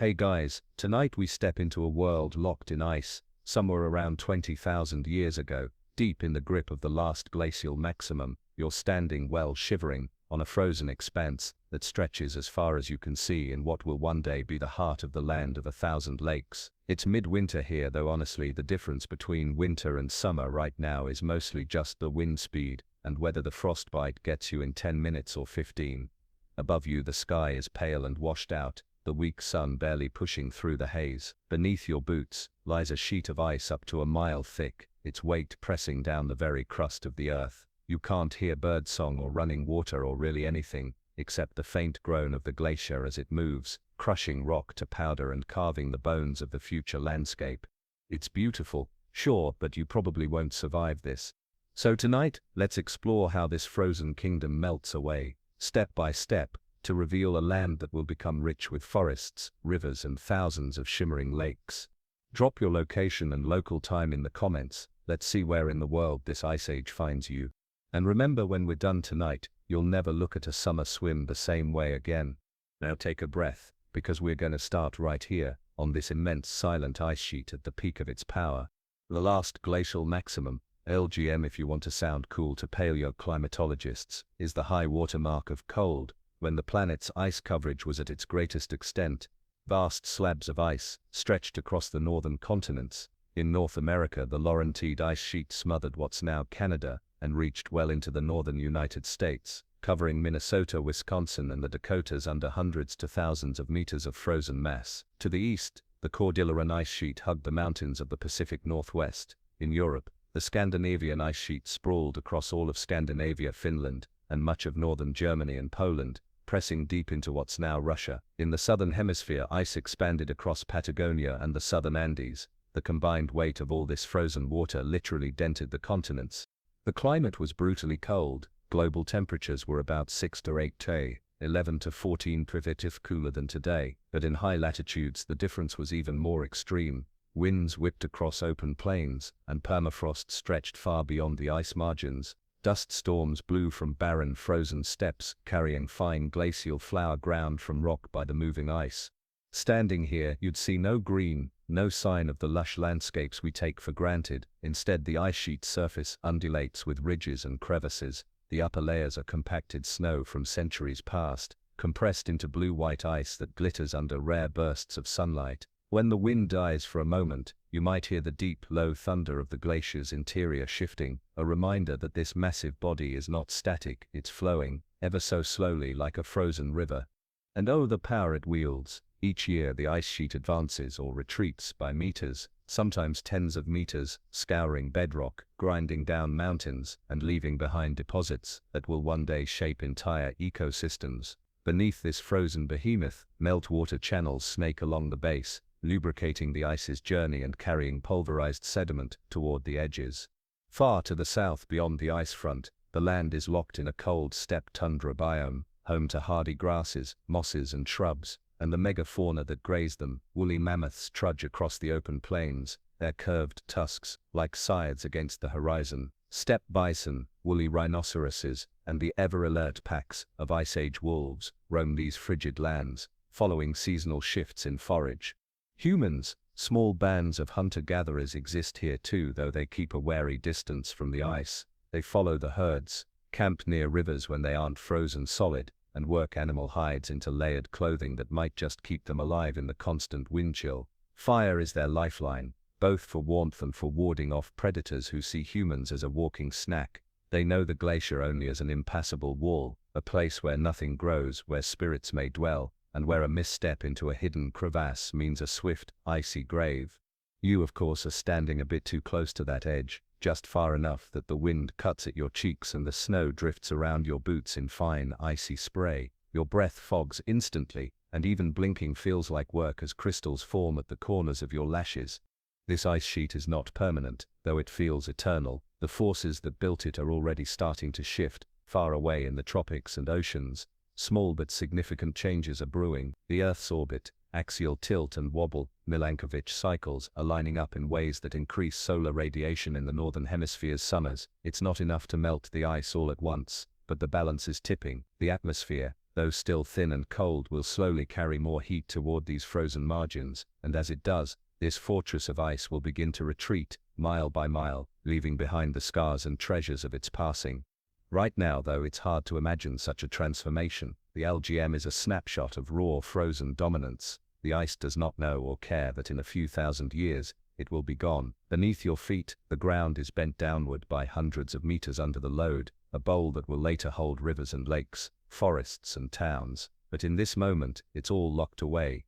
Hey guys, tonight we step into a world locked in ice, somewhere around 20,000 years ago, deep in the grip of the last glacial maximum. You're standing, well, shivering, on a frozen expanse that stretches as far as you can see in what will one day be the heart of the land of 1,000 lakes. It's midwinter here, though honestly the difference between winter and summer right now is mostly just the wind speed, and whether the frostbite gets you in 10 minutes or 15. Above you the sky is pale and washed out, the weak sun barely pushing through the haze. Beneath your boots lies a sheet of ice up to a mile thick, its weight pressing down the very crust of the earth. You can't hear birdsong or running water or really anything, except the faint groan of the glacier as it moves, crushing rock to powder and carving the bones of the future landscape. It's beautiful, sure, but you probably won't survive this. So tonight, let's explore how this frozen kingdom melts away, step by step, to reveal a land that will become rich with forests, rivers and thousands of shimmering lakes. Drop your location and local time in the comments. Let's see where in the world this ice age finds you. And remember, when we're done tonight, you'll never look at a summer swim the same way again. Now take a breath, because we're going to start right here, on this immense silent ice sheet at the peak of its power. The last glacial maximum, LGM if you want to sound cool to paleoclimatologists, is the high water mark of cold, when the planet's ice coverage was at its greatest extent. Vast slabs of ice stretched across the northern continents. In North America, the Laurentide ice sheet smothered what's now Canada and reached well into the northern United States, covering Minnesota, Wisconsin and the Dakotas under hundreds to thousands of meters of frozen mass. To the east, the Cordilleran ice sheet hugged the mountains of the Pacific Northwest. In Europe, the Scandinavian ice sheet sprawled across all of Scandinavia, Finland, and much of northern Germany and Poland, pressing deep into what's now Russia. In the southern hemisphere, ice expanded across Patagonia and the southern Andes. The combined weight of all this frozen water literally dented the continents. The climate was brutally cold. Global temperatures were about 6 to 8 K, 11 to 14 Privitif cooler than today, but in high latitudes the difference was even more extreme. Winds whipped across open plains, and permafrost stretched far beyond the ice margins. Dust storms blew from barren frozen steppes, carrying fine glacial flour ground from rock by the moving ice. Standing here, you'd see no green, no sign of the lush landscapes we take for granted. Instead, the ice sheet's surface undulates with ridges and crevices. The upper layers are compacted snow from centuries past, compressed into blue-white ice that glitters under rare bursts of sunlight. When the wind dies for a moment, you might hear the deep, low thunder of the glacier's interior shifting, a reminder that this massive body is not static, it's flowing, ever so slowly like a frozen river. And oh, the power it wields! Each year the ice sheet advances or retreats by meters, sometimes tens of meters, scouring bedrock, grinding down mountains, and leaving behind deposits that will one day shape entire ecosystems. Beneath this frozen behemoth, meltwater channels snake along the base, lubricating the ice's journey and carrying pulverized sediment toward the edges. Far to the south beyond the ice front, the land is locked in a cold steppe tundra biome, home to hardy grasses, mosses and shrubs, and the megafauna that graze them. Woolly mammoths trudge across the open plains, their curved tusks like scythes against the horizon. Steppe bison, woolly rhinoceroses, and the ever-alert packs of Ice Age wolves roam these frigid lands, following seasonal shifts in forage. Humans, small bands of hunter-gatherers exist here too, though they keep a wary distance from the ice. They follow the herds, camp near rivers when they aren't frozen solid, and work animal hides into layered clothing that might just keep them alive in the constant wind chill. Fire is their lifeline, both for warmth and for warding off predators who see humans as a walking snack. They know the glacier only as an impassable wall, a place where nothing grows, where spirits may dwell, and where a misstep into a hidden crevasse means a swift, icy grave. You, of course, are standing a bit too close to that edge, just far enough that the wind cuts at your cheeks and the snow drifts around your boots in fine, icy spray. Your breath fogs instantly, and even blinking feels like work as crystals form at the corners of your lashes. This ice sheet is not permanent, though it feels eternal. The forces that built it are already starting to shift. Far away in the tropics and oceans, small but significant changes are brewing. The Earth's orbit, axial tilt and wobble, Milankovitch cycles, are lining up in ways that increase solar radiation in the northern hemisphere's summers. It's not enough to melt the ice all at once, but the balance is tipping. The atmosphere, though still thin and cold, will slowly carry more heat toward these frozen margins, and as it does, this fortress of ice will begin to retreat, mile by mile, leaving behind the scars and treasures of its passing. Right now, though, it's hard to imagine such a transformation. The LGM is a snapshot of raw frozen dominance. The ice does not know or care that in a few thousand years, it will be gone. Beneath your feet, the ground is bent downward by hundreds of meters under the load, a bowl that will later hold rivers and lakes, forests and towns. But in this moment, it's all locked away.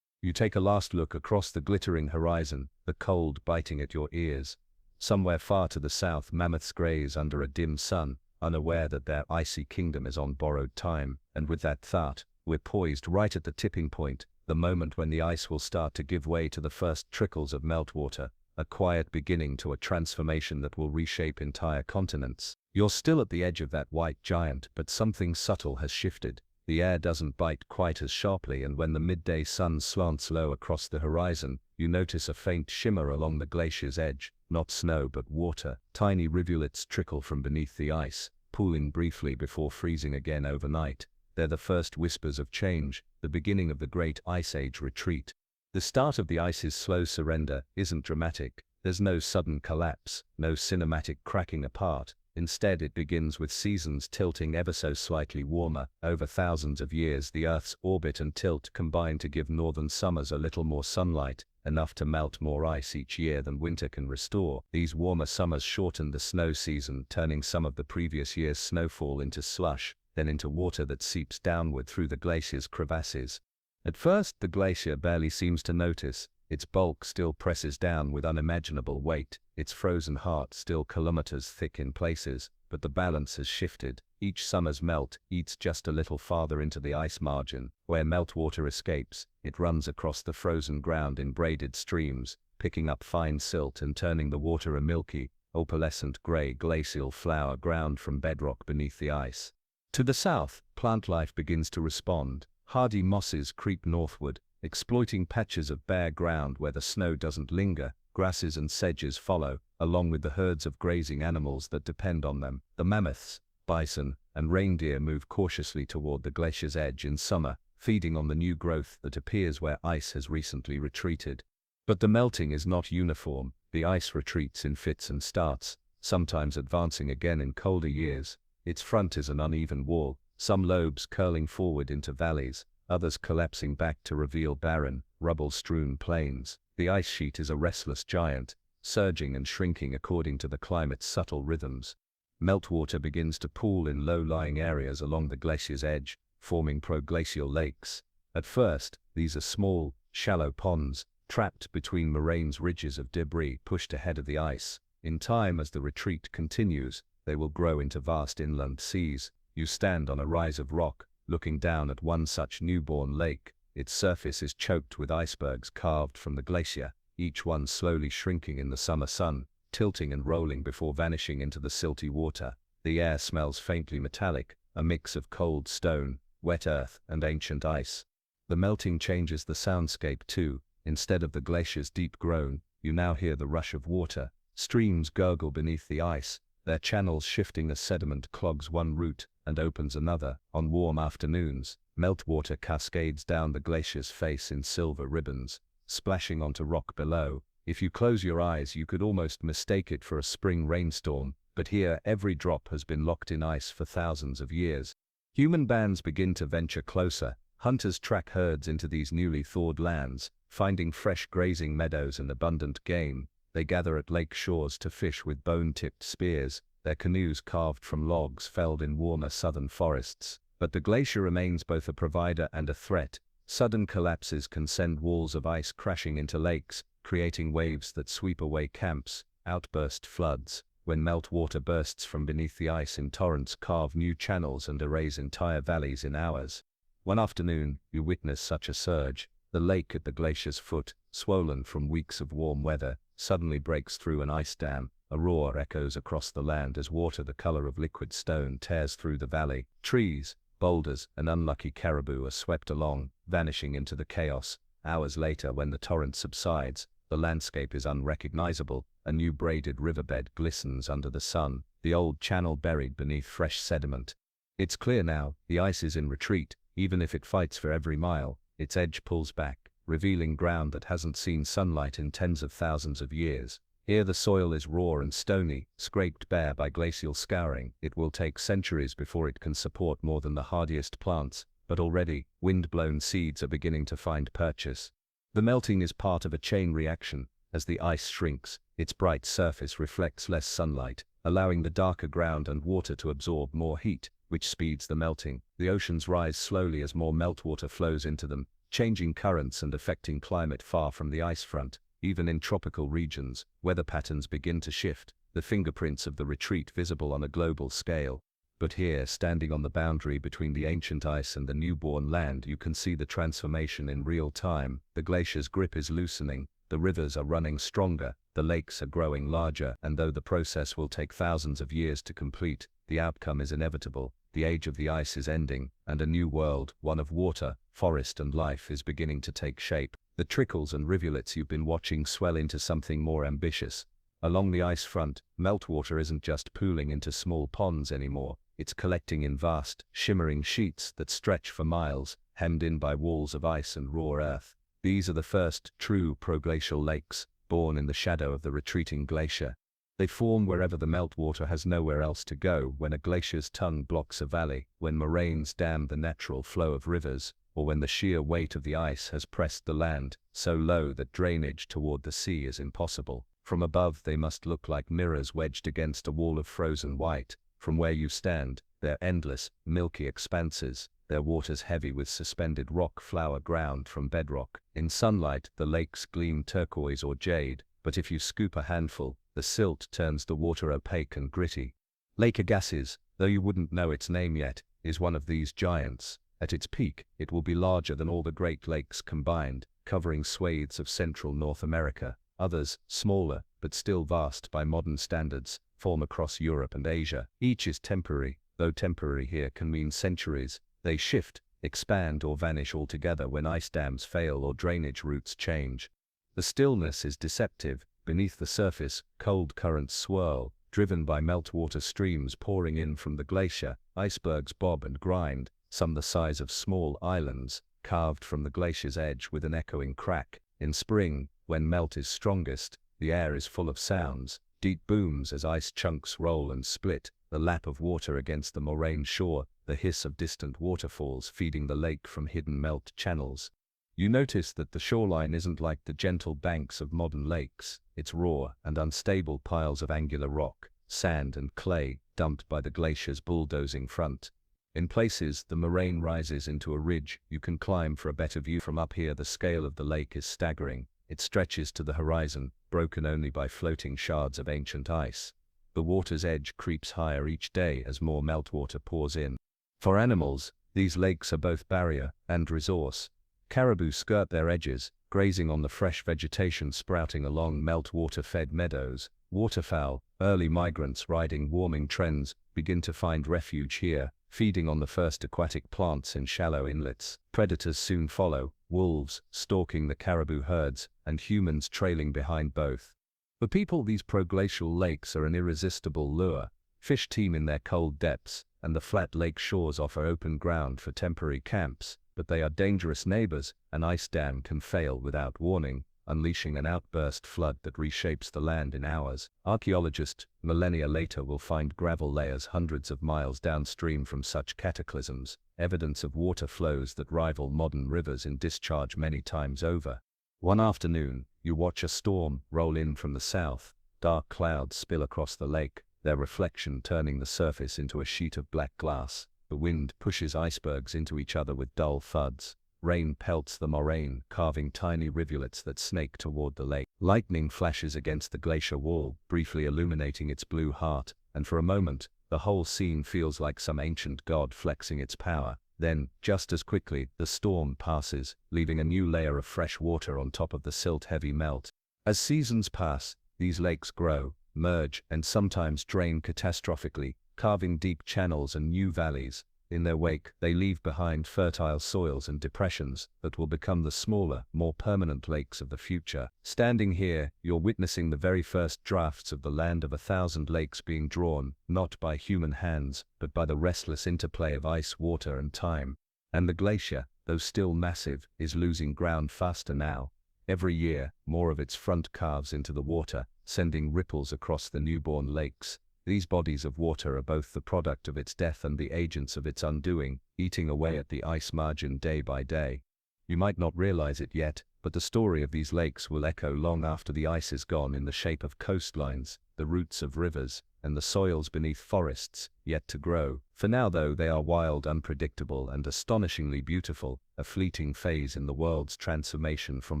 You take a last look across the glittering horizon, the cold biting at your ears. Somewhere far to the south, mammoths graze under a dim sun, unaware that their icy kingdom is on borrowed time. And with that thought, we're poised right at the tipping point, the moment when the ice will start to give way to the first trickles of meltwater, a quiet beginning to a transformation that will reshape entire continents. You're still at the edge of that white giant, but something subtle has shifted. The air doesn't bite quite as sharply, and when the midday sun slants low across the horizon, you notice a faint shimmer along the glacier's edge, not snow but water. Tiny rivulets trickle from beneath the ice, pooling briefly before freezing again overnight. They're the first whispers of change, the beginning of the great Ice Age retreat. The start of the ice's slow surrender isn't dramatic. There's no sudden collapse, no cinematic cracking apart. Instead, it begins with seasons tilting ever so slightly warmer. Over thousands of years, the Earth's orbit and tilt combine to give northern summers a little more sunlight, enough to melt more ice each year than winter can restore. These warmer summers shorten the snow season, turning some of the previous year's snowfall into slush, then into water that seeps downward through the glacier's crevasses. At first, the glacier barely seems to notice. Its bulk still presses down with unimaginable weight, its frozen heart still kilometers thick in places, but the balance has shifted. Each summer's melt eats just a little farther into the ice margin. Where meltwater escapes, it runs across the frozen ground in braided streams, picking up fine silt and turning the water a milky, opalescent gray glacial flour ground from bedrock beneath the ice. To the south, plant life begins to respond. Hardy mosses creep northward, exploiting patches of bare ground where the snow doesn't linger. Grasses and sedges follow, along with the herds of grazing animals that depend on them. The mammoths, bison, and reindeer move cautiously toward the glacier's edge in summer, feeding on the new growth that appears where ice has recently retreated. But the melting is not uniform. The ice retreats in fits and starts, sometimes advancing again in colder years. Its front is an uneven wall, some lobes curling forward into valleys, others collapsing back to reveal barren, rubble-strewn plains. The ice sheet is a restless giant, surging and shrinking according to the climate's subtle rhythms. Meltwater begins to pool in low-lying areas along the glacier's edge, forming proglacial lakes. At first, these are small, shallow ponds, trapped between moraines, ridges of debris pushed ahead of the ice. In time, as the retreat continues, they will grow into vast inland seas. You stand on a rise of rock, looking down at one such newborn lake. Its surface is choked with icebergs carved from the glacier, each one slowly shrinking in the summer sun, tilting and rolling before vanishing into the silty water. The air smells faintly metallic, a mix of cold stone, wet earth, and ancient ice. The melting changes the soundscape too. Instead of the glacier's deep groan, you now hear the rush of water. Streams gurgle beneath the ice, their channels shifting as sediment clogs one route and opens another. On warm afternoons, meltwater cascades down the glacier's face in silver ribbons, splashing onto rock below. If you close your eyes, you could almost mistake it for a spring rainstorm, but here every drop has been locked in ice for thousands of years. Human bands begin to venture closer. Hunters track herds into these newly thawed lands, finding fresh grazing meadows and abundant game. They gather at lake shores to fish with bone-tipped spears, their canoes carved from logs felled in warmer southern forests. But the glacier remains both a provider and a threat. Sudden collapses can send walls of ice crashing into lakes, creating waves that sweep away camps. Outburst floods, when meltwater bursts from beneath the ice in torrents, carve new channels and erase entire valleys in hours. One afternoon, you witness such a surge. The lake at the glacier's foot, swollen from weeks of warm weather, suddenly breaks through an ice dam. A roar echoes across the land as water the color of liquid stone tears through the valley. Trees, boulders, and unlucky caribou are swept along, vanishing into the chaos. Hours later, when the torrent subsides, the landscape is unrecognizable. A new braided riverbed glistens under the sun, the old channel buried beneath fresh sediment. It's clear now, the ice is in retreat, Even if it fights for every mile, its edge pulls back, revealing ground that hasn't seen sunlight in tens of thousands of years. Here the soil is raw and stony, scraped bare by glacial scouring. It will take centuries before it can support more than the hardiest plants, but already, wind-blown seeds are beginning to find purchase. The melting is part of a chain reaction. As the ice shrinks, its bright surface reflects less sunlight, allowing the darker ground and water to absorb more heat, which speeds the melting. The oceans rise slowly as more meltwater flows into them, changing currents and affecting climate far from the ice front. Even in tropical regions, weather patterns begin to shift, the fingerprints of the retreat visible on a global scale. But here, standing on the boundary between the ancient ice and the newborn land, you can see the transformation in real time. The glacier's grip is loosening, the rivers are running stronger, the lakes are growing larger, and though the process will take thousands of years to complete, the outcome is inevitable. The age of the ice is ending, and a new world, one of water, forest and life, is beginning to take shape. The trickles and rivulets you've been watching swell into something more ambitious. Along the ice front, meltwater isn't just pooling into small ponds anymore, it's collecting in vast, shimmering sheets that stretch for miles, hemmed in by walls of ice and raw earth. These are the first true proglacial lakes, born in the shadow of the retreating glacier. They form wherever the meltwater has nowhere else to go, when a glacier's tongue blocks a valley, when moraines dam the natural flow of rivers, or when the sheer weight of the ice has pressed the land so low that drainage toward the sea is impossible. From above they must look like mirrors wedged against a wall of frozen white. From where you stand, they're endless, milky expanses, their waters heavy with suspended rock flower ground from bedrock. In sunlight, the lakes gleam turquoise or jade, but if you scoop a handful, the silt turns the water opaque and gritty. Lake Agassiz, though you wouldn't know its name yet, is one of these giants. At its peak, it will be larger than all the Great Lakes combined, covering swathes of central North America. Others, smaller, but still vast by modern standards, form across Europe and Asia. Each is temporary, though temporary here can mean centuries. They shift, expand or vanish altogether when ice dams fail or drainage routes change. The stillness is deceptive. Beneath the surface, cold currents swirl, driven by meltwater streams pouring in from the glacier. Icebergs bob and grind, some the size of small islands, carved from the glacier's edge with an echoing crack. In spring, when melt is strongest, the air is full of sounds, deep booms as ice chunks roll and split, the lap of water against the moraine shore, the hiss of distant waterfalls feeding the lake from hidden melt channels. You notice that the shoreline isn't like the gentle banks of modern lakes. It's raw and unstable piles of angular rock, sand and clay, dumped by the glacier's bulldozing front. In places, the moraine rises into a ridge you can climb for a better view. From up here, the scale of the lake is staggering. It stretches to the horizon, broken only by floating shards of ancient ice. The water's edge creeps higher each day as more meltwater pours in. For animals, these lakes are both barrier and resource. Caribou skirt their edges, grazing on the fresh vegetation sprouting along meltwater-fed meadows. Waterfowl, early migrants riding warming trends, begin to find refuge here, feeding on the first aquatic plants in shallow inlets. Predators soon follow, wolves stalking the caribou herds, and humans trailing behind both. For people, these proglacial lakes are an irresistible lure. Fish teem in their cold depths, and the flat lake shores offer open ground for temporary camps, but they are dangerous neighbors. An ice dam can fail without warning, unleashing an outburst flood that reshapes the land in hours. Archaeologists, millennia later, will find gravel layers hundreds of miles downstream from such cataclysms, evidence of water flows that rival modern rivers in discharge many times over. One afternoon, you watch a storm roll in from the south. Dark clouds spill across the lake, their reflection turning the surface into a sheet of black glass. The wind pushes icebergs into each other with dull thuds. Rain pelts the moraine, carving tiny rivulets that snake toward the lake. Lightning flashes against the glacier wall, briefly illuminating its blue heart, and for a moment, the whole scene feels like some ancient god flexing its power. Then, just as quickly, the storm passes, leaving a new layer of fresh water on top of the silt-heavy melt. As seasons pass, these lakes grow, merge, and sometimes drain catastrophically, carving deep channels and new valleys. In their wake, they leave behind fertile soils and depressions that will become the smaller, more permanent lakes of the future. Standing here, you're witnessing the very first drafts of the land of 1,000 lakes being drawn, not by human hands, but by the restless interplay of ice, water, and time. And the glacier, though still massive, is losing ground faster now. Every year, more of its front calves into the water, sending ripples across the newborn lakes. These bodies of water are both the product of its death and the agents of its undoing, eating away at the ice margin day by day. You might not realize it yet, but the story of these lakes will echo long after the ice is gone, in the shape of coastlines, the roots of rivers, and the soils beneath forests, yet to grow. For now, though, they are wild, unpredictable, and astonishingly beautiful, a fleeting phase in the world's transformation from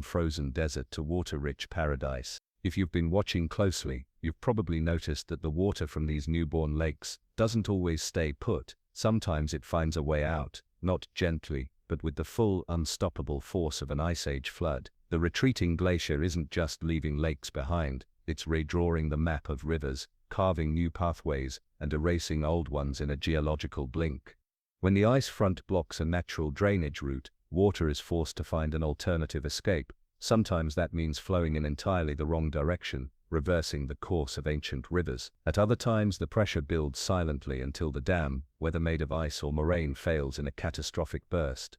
frozen desert to water-rich paradise. If you've been watching closely, you've probably noticed that the water from these newborn lakes doesn't always stay put. Sometimes it finds a way out, not gently, but with the full, unstoppable force of an ice age flood. The retreating glacier isn't just leaving lakes behind, it's redrawing the map of rivers, carving new pathways, and erasing old ones in a geological blink. When the ice front blocks a natural drainage route, water is forced to find an alternative escape. Sometimes that means flowing in entirely the wrong direction, reversing the course of ancient rivers. At other times, the pressure builds silently until the dam, whether made of ice or moraine, fails in a catastrophic burst.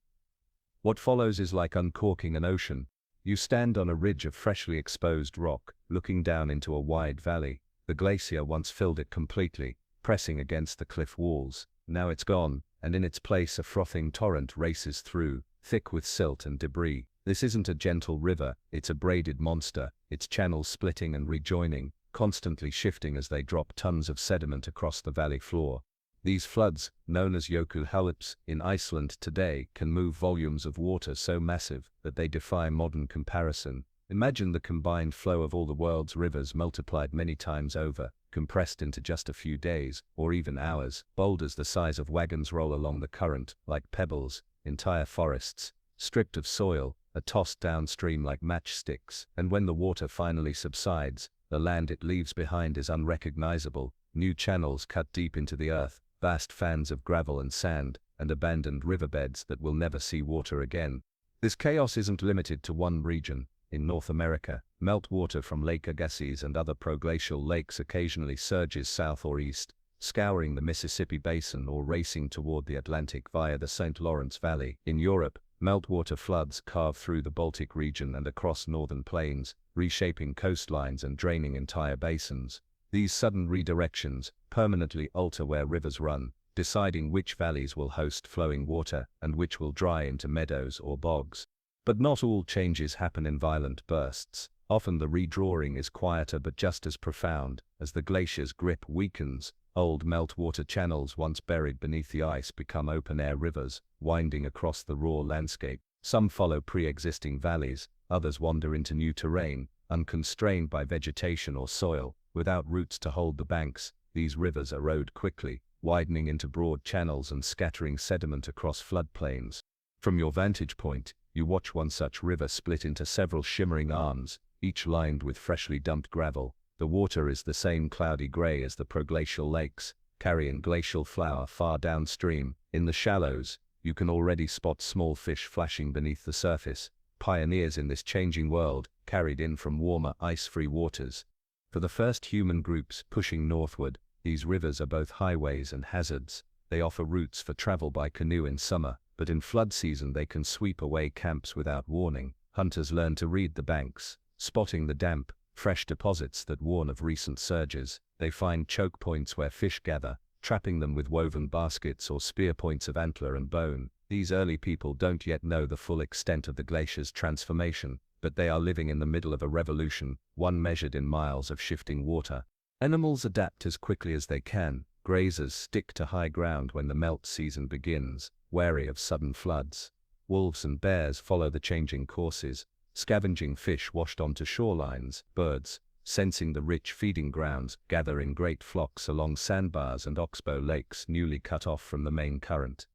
What follows is like uncorking an ocean. You stand on a ridge of freshly exposed rock, looking down into a wide valley. The glacier once filled it completely, pressing against the cliff walls. Now it's gone, and in its place a frothing torrent races through, thick with silt and debris. This isn't a gentle river, it's a braided monster, its channels splitting and rejoining, constantly shifting as they drop tons of sediment across the valley floor. These floods, known as jökulhlaups in Iceland today, can move volumes of water so massive that they defy modern comparison. Imagine the combined flow of all the world's rivers multiplied many times over, compressed into just a few days, or even hours. Boulders the size of wagons roll along the current, like pebbles. Entire forests, stripped of soil, are tossed downstream like matchsticks. And when the water finally subsides, the land it leaves behind is unrecognizable. New channels cut deep into the earth, vast fans of gravel and sand, and abandoned riverbeds that will never see water again. This chaos isn't limited to one region. In North America, meltwater from Lake Agassiz and other proglacial lakes occasionally surges south or east, scouring the Mississippi Basin or racing toward the Atlantic via the St. Lawrence Valley. In Europe, meltwater floods carve through the Baltic region and across northern plains, reshaping coastlines and draining entire basins. These sudden redirections permanently alter where rivers run, deciding which valleys will host flowing water and which will dry into meadows or bogs. But not all changes happen in violent bursts. Often the redrawing is quieter but just as profound. As the glacier's grip weakens, old meltwater channels once buried beneath the ice become open-air rivers, winding across the raw landscape. Some follow pre-existing valleys, others wander into new terrain, unconstrained by vegetation or soil. Without roots to hold the banks, these rivers erode quickly, widening into broad channels and scattering sediment across floodplains. From your vantage point, you watch one such river split into several shimmering arms, each lined with freshly dumped gravel. The water is the same cloudy gray as the proglacial lakes, carrying glacial flour far downstream. In the shallows, you can already spot small fish flashing beneath the surface, pioneers in this changing world, carried in from warmer ice-free waters. For the first human groups pushing northward, these rivers are both highways and hazards. They offer routes for travel by canoe in summer, but in flood season they can sweep away camps without warning. Hunters learn to read the banks, spotting the damp, fresh deposits that warn of recent surges. They find choke points where fish gather, trapping them with woven baskets or spear points of antler and bone. These early people don't yet know the full extent of the glacier's transformation, but they are living in the middle of a revolution, one measured in miles of shifting water. Animals adapt as quickly as they can. Grazers stick to high ground when the melt season begins, wary of sudden floods. Wolves and bears follow the changing courses, scavenging fish washed onto shorelines. Birds, sensing the rich feeding grounds, gather in great flocks along sandbars and oxbow lakes newly cut off from the main current.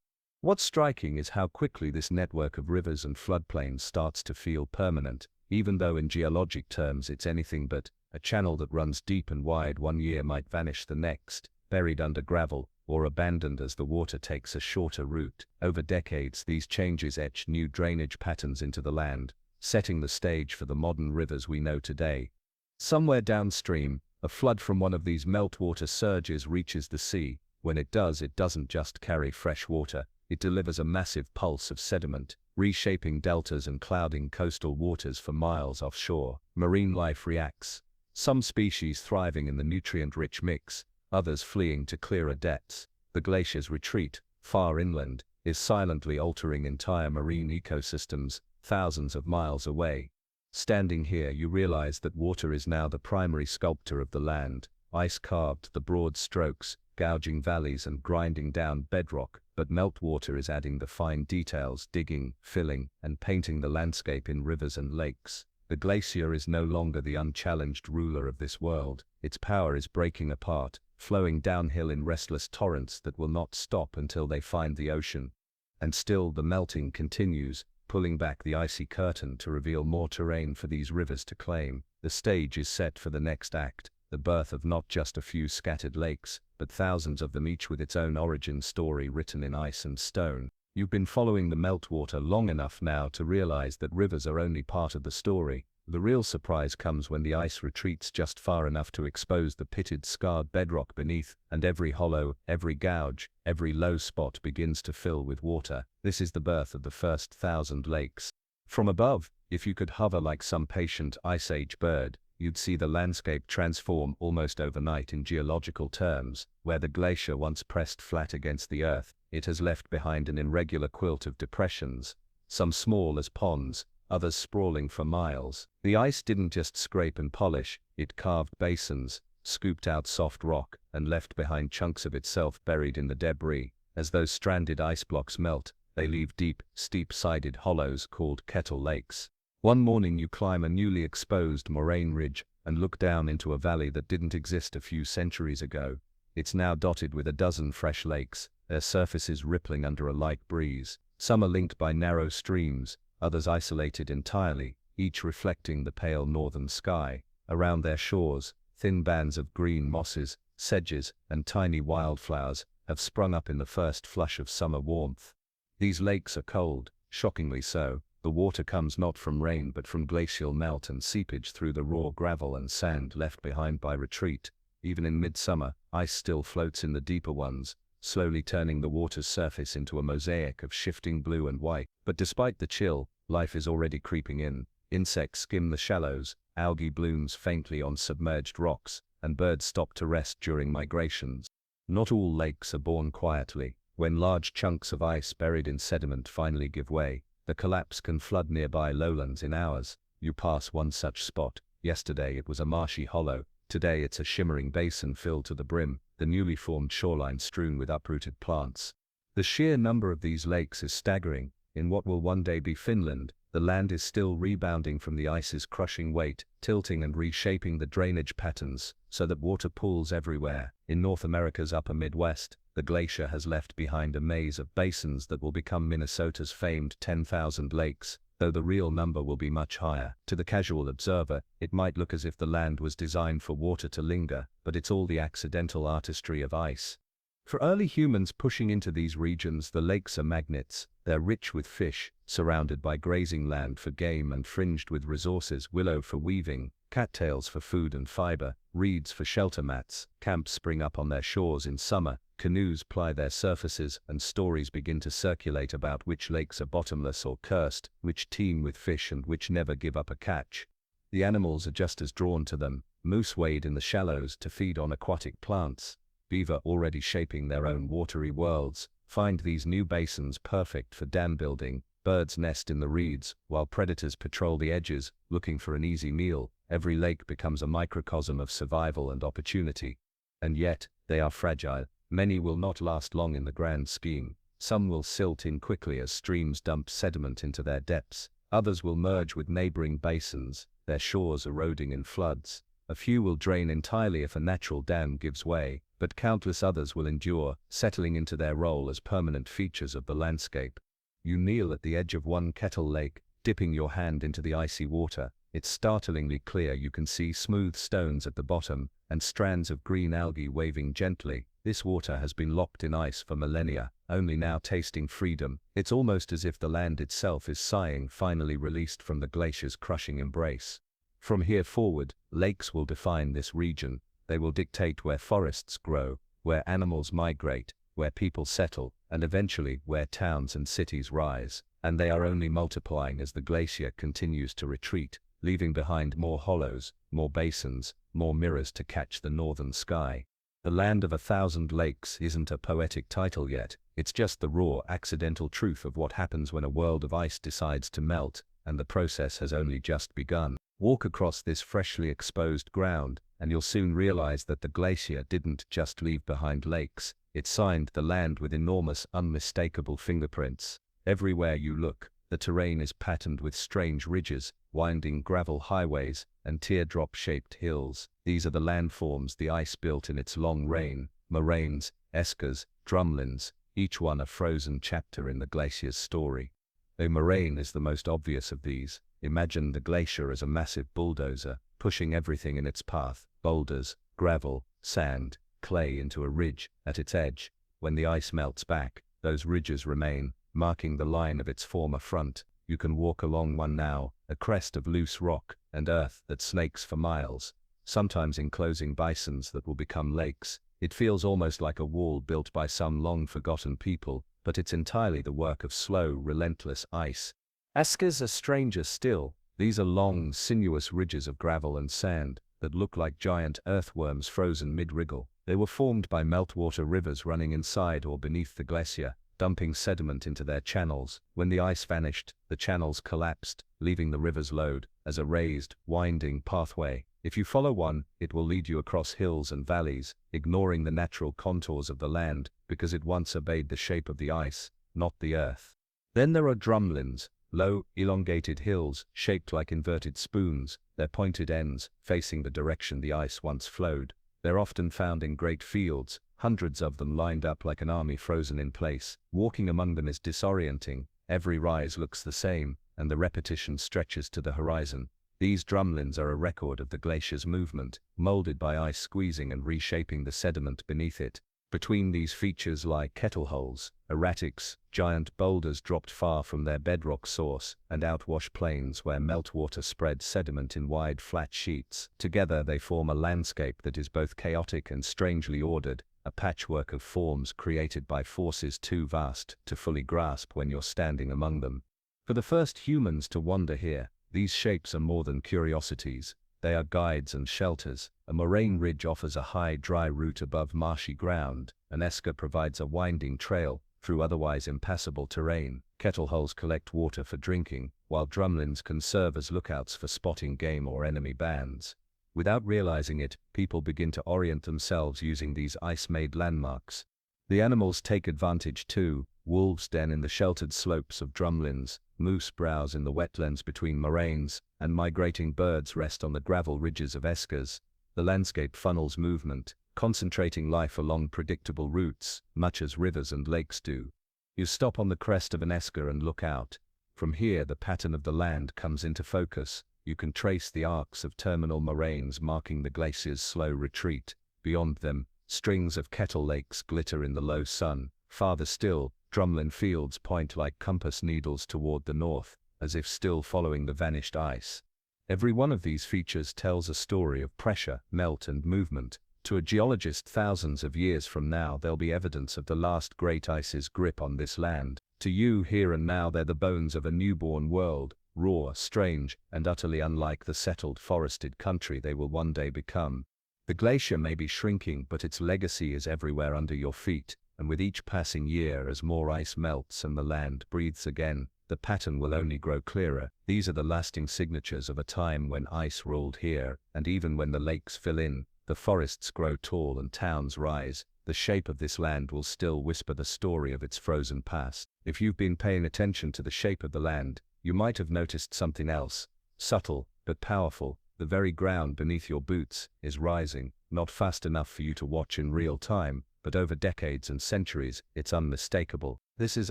What's striking is how quickly this network of rivers and floodplains starts to feel permanent, even though in geologic terms it's anything but. A channel that runs deep and wide one year might vanish the next, buried under gravel, or abandoned as the water takes a shorter route. Over decades, these changes etch new drainage patterns into the land, setting the stage for the modern rivers we know today. Somewhere downstream, a flood from one of these meltwater surges reaches the sea. When it does, it doesn't just carry fresh water, it delivers a massive pulse of sediment, reshaping deltas and clouding coastal waters for miles offshore. Marine life reacts. Some species thriving in the nutrient-rich mix, others fleeing to clearer depths. The glacier's retreat, far inland, is silently altering entire marine ecosystems, thousands of miles away. Standing here, you realize that water is now the primary sculptor of the land. Ice carved the broad strokes, gouging valleys and grinding down bedrock, but meltwater is adding the fine details, digging, filling, and painting the landscape in rivers and lakes. The glacier is no longer the unchallenged ruler of this world. Its power is breaking apart, flowing downhill in restless torrents that will not stop until they find the ocean. And still the melting continues, pulling back the icy curtain to reveal more terrain for these rivers to claim. The stage is set for the next act, the birth of not just a few scattered lakes, but thousands of them, each with its own origin story written in ice and stone. You've been following the meltwater long enough now to realize that rivers are only part of the story. The real surprise comes when the ice retreats just far enough to expose the pitted, scarred bedrock beneath, and every hollow, every gouge, every low spot begins to fill with water. This is the birth of the first 1,000 lakes. From above, if you could hover like some patient Ice Age bird, you'd see the landscape transform almost overnight. In geological terms, where the glacier once pressed flat against the earth, it has left behind an irregular quilt of depressions, some small as ponds, others sprawling for miles. The ice didn't just scrape and polish, it carved basins, scooped out soft rock, and left behind chunks of itself buried in the debris. As those stranded ice blocks melt, they leave deep, steep-sided hollows called kettle lakes. One morning you climb a newly exposed moraine ridge and look down into a valley that didn't exist a few centuries ago. It's now dotted with a dozen fresh lakes, their surfaces rippling under a light breeze. Some are linked by narrow streams, others isolated entirely, each reflecting the pale northern sky. Around their shores, thin bands of green mosses, sedges, and tiny wildflowers have sprung up in the first flush of summer warmth. These lakes are cold, shockingly so. The water comes not from rain but from glacial melt and seepage through the raw gravel and sand left behind by retreat. Even in midsummer, ice still floats in the deeper ones, slowly turning the water's surface into a mosaic of shifting blue and white. But despite the chill, life is already creeping in. Insects skim the shallows, algae blooms faintly on submerged rocks, and birds stop to rest during migrations. Not all lakes are born quietly. When large chunks of ice buried in sediment finally give way, the collapse can flood nearby lowlands in hours. You pass one such spot. Yesterday it was a marshy hollow. Today it's a shimmering basin filled to the brim, the newly formed shoreline strewn with uprooted plants. The sheer number of these lakes is staggering. In what will one day be Finland, the land is still rebounding from the ice's crushing weight, tilting and reshaping the drainage patterns so that water pools everywhere. In North America's upper Midwest, the glacier has left behind a maze of basins that will become Minnesota's famed 10,000 lakes, though the real number will be much higher. To the casual observer, it might look as if the land was designed for water to linger, but it's all the accidental artistry of ice. For early humans pushing into these regions, the lakes are magnets. They're rich with fish, surrounded by grazing land for game and fringed with resources: willow for weaving, cattails for food and fiber, reeds for shelter mats. Camps spring up on their shores in summer, canoes ply their surfaces, and stories begin to circulate about which lakes are bottomless or cursed, which teem with fish and which never give up a catch. The animals are just as drawn to them. Moose wade in the shallows to feed on aquatic plants. Beaver, already shaping their own watery worlds, find these new basins perfect for dam building. Birds nest in the reeds, while predators patrol the edges, looking for an easy meal. Every lake becomes a microcosm of survival and opportunity. And yet, they are fragile. Many will not last long in the grand scheme. Some will silt in quickly as streams dump sediment into their depths. Others will merge with neighboring basins, their shores eroding in floods. A few will drain entirely if a natural dam gives way, but countless others will endure, settling into their role as permanent features of the landscape. You kneel at the edge of one kettle lake, dipping your hand into the icy water. It's startlingly clear. You can see smooth stones at the bottom, and strands of green algae waving gently. This water has been locked in ice for millennia, only now tasting freedom. It's almost as if the land itself is sighing, finally released from the glacier's crushing embrace. From here forward, lakes will define this region. They will dictate where forests grow, where animals migrate, where people settle, and eventually where towns and cities rise. And they are only multiplying as the glacier continues to retreat, leaving behind more hollows, more basins, more mirrors to catch the northern sky. The Land of 1,000 Lakes isn't a poetic title yet, it's just the raw, accidental truth of what happens when a world of ice decides to melt, and the process has only just begun. Walk across this freshly exposed ground, and you'll soon realize that the glacier didn't just leave behind lakes, it signed the land with enormous, unmistakable fingerprints. Everywhere you look, the terrain is patterned with strange ridges, winding gravel highways, and teardrop-shaped hills. These are the landforms the ice built in its long reign: moraines, eskers, drumlins, each one a frozen chapter in the glacier's story. A moraine is the most obvious of these. Imagine the glacier as a massive bulldozer, pushing everything in its path: boulders, gravel, sand, clay into a ridge at its edge. When the ice melts back, those ridges remain, marking the line of its former front. You can walk along one now, a crest of loose rock and earth that snakes for miles, sometimes enclosing basins that will become lakes. It feels almost like a wall built by some long-forgotten people, but it's entirely the work of slow, relentless ice. Eskers are stranger still. These are long, sinuous ridges of gravel and sand that look like giant earthworms frozen mid-wriggle. They were formed by meltwater rivers running inside or beneath the glacier, dumping sediment into their channels. When the ice vanished, the channels collapsed, leaving the river's load as a raised, winding pathway. If you follow one, it will lead you across hills and valleys, ignoring the natural contours of the land, because it once obeyed the shape of the ice, not the earth. Then there are drumlins, low, elongated hills shaped like inverted spoons, their pointed ends facing the direction the ice once flowed. They're often found in great fields, hundreds of them lined up like an army frozen in place. Walking among them is disorienting. Every rise looks the same, and the repetition stretches to the horizon. These drumlins are a record of the glacier's movement, molded by ice squeezing and reshaping the sediment beneath it. Between these features lie kettle holes, erratics, giant boulders dropped far from their bedrock source, and outwash plains where meltwater spreads sediment in wide flat sheets. Together they form a landscape that is both chaotic and strangely ordered, a patchwork of forms created by forces too vast to fully grasp when you're standing among them. For the first humans to wander here, these shapes are more than curiosities. They are guides and shelters. A moraine ridge offers a high, dry route above marshy ground. An esker provides a winding trail through otherwise impassable terrain. Kettle holes collect water for drinking, while drumlins can serve as lookouts for spotting game or enemy bands. Without realizing it, people begin to orient themselves using these ice-made landmarks. The animals take advantage too. Wolves den in the sheltered slopes of drumlins, moose browse in the wetlands between moraines, and migrating birds rest on the gravel ridges of eskers. The landscape funnels movement, concentrating life along predictable routes, much as rivers and lakes do. You stop on the crest of an esker and look out. From here the pattern of the land comes into focus. You can trace the arcs of terminal moraines marking the glacier's slow retreat. Beyond them, strings of kettle lakes glitter in the low sun. Farther still, drumlin fields point like compass needles toward the north, as if still following the vanished ice. Every one of these features tells a story of pressure, melt and movement. To a geologist thousands of years from now they'll be evidence of the last great ice's grip on this land. To you here and now they're the bones of a newborn world, raw, strange, and utterly unlike the settled forested country they will one day become. The glacier may be shrinking, but its legacy is everywhere under your feet, and with each passing year as more ice melts and the land breathes again, the pattern will only grow clearer. These are the lasting signatures of a time when ice ruled here, and even when the lakes fill in, the forests grow tall and towns rise, the shape of this land will still whisper the story of its frozen past. If you've been paying attention to the shape of the land, you might have noticed something else, subtle but powerful. The very ground beneath your boots is rising, not fast enough for you to watch in real time, but over decades and centuries, it's unmistakable. This is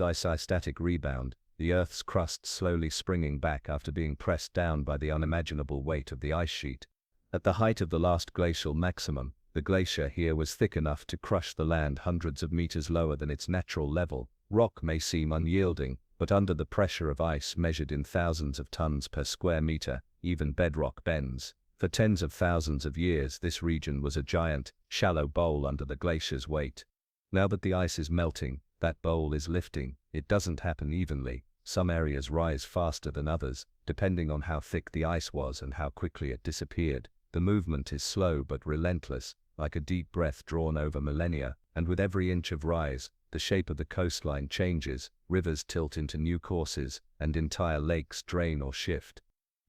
isostatic rebound, the Earth's crust slowly springing back after being pressed down by the unimaginable weight of the ice sheet. At the height of the last glacial maximum, the glacier here was thick enough to crush the land hundreds of meters lower than its natural level. Rock may seem unyielding, but under the pressure of ice measured in thousands of tons per square meter, even bedrock bends. For tens of thousands of years this region was a giant, shallow bowl under the glacier's weight. Now that the ice is melting, that bowl is lifting. It doesn't happen evenly. Some areas rise faster than others, depending on how thick the ice was and how quickly it disappeared. The movement is slow but relentless, like a deep breath drawn over millennia, and with every inch of rise, the shape of the coastline changes, rivers tilt into new courses, and entire lakes drain or shift.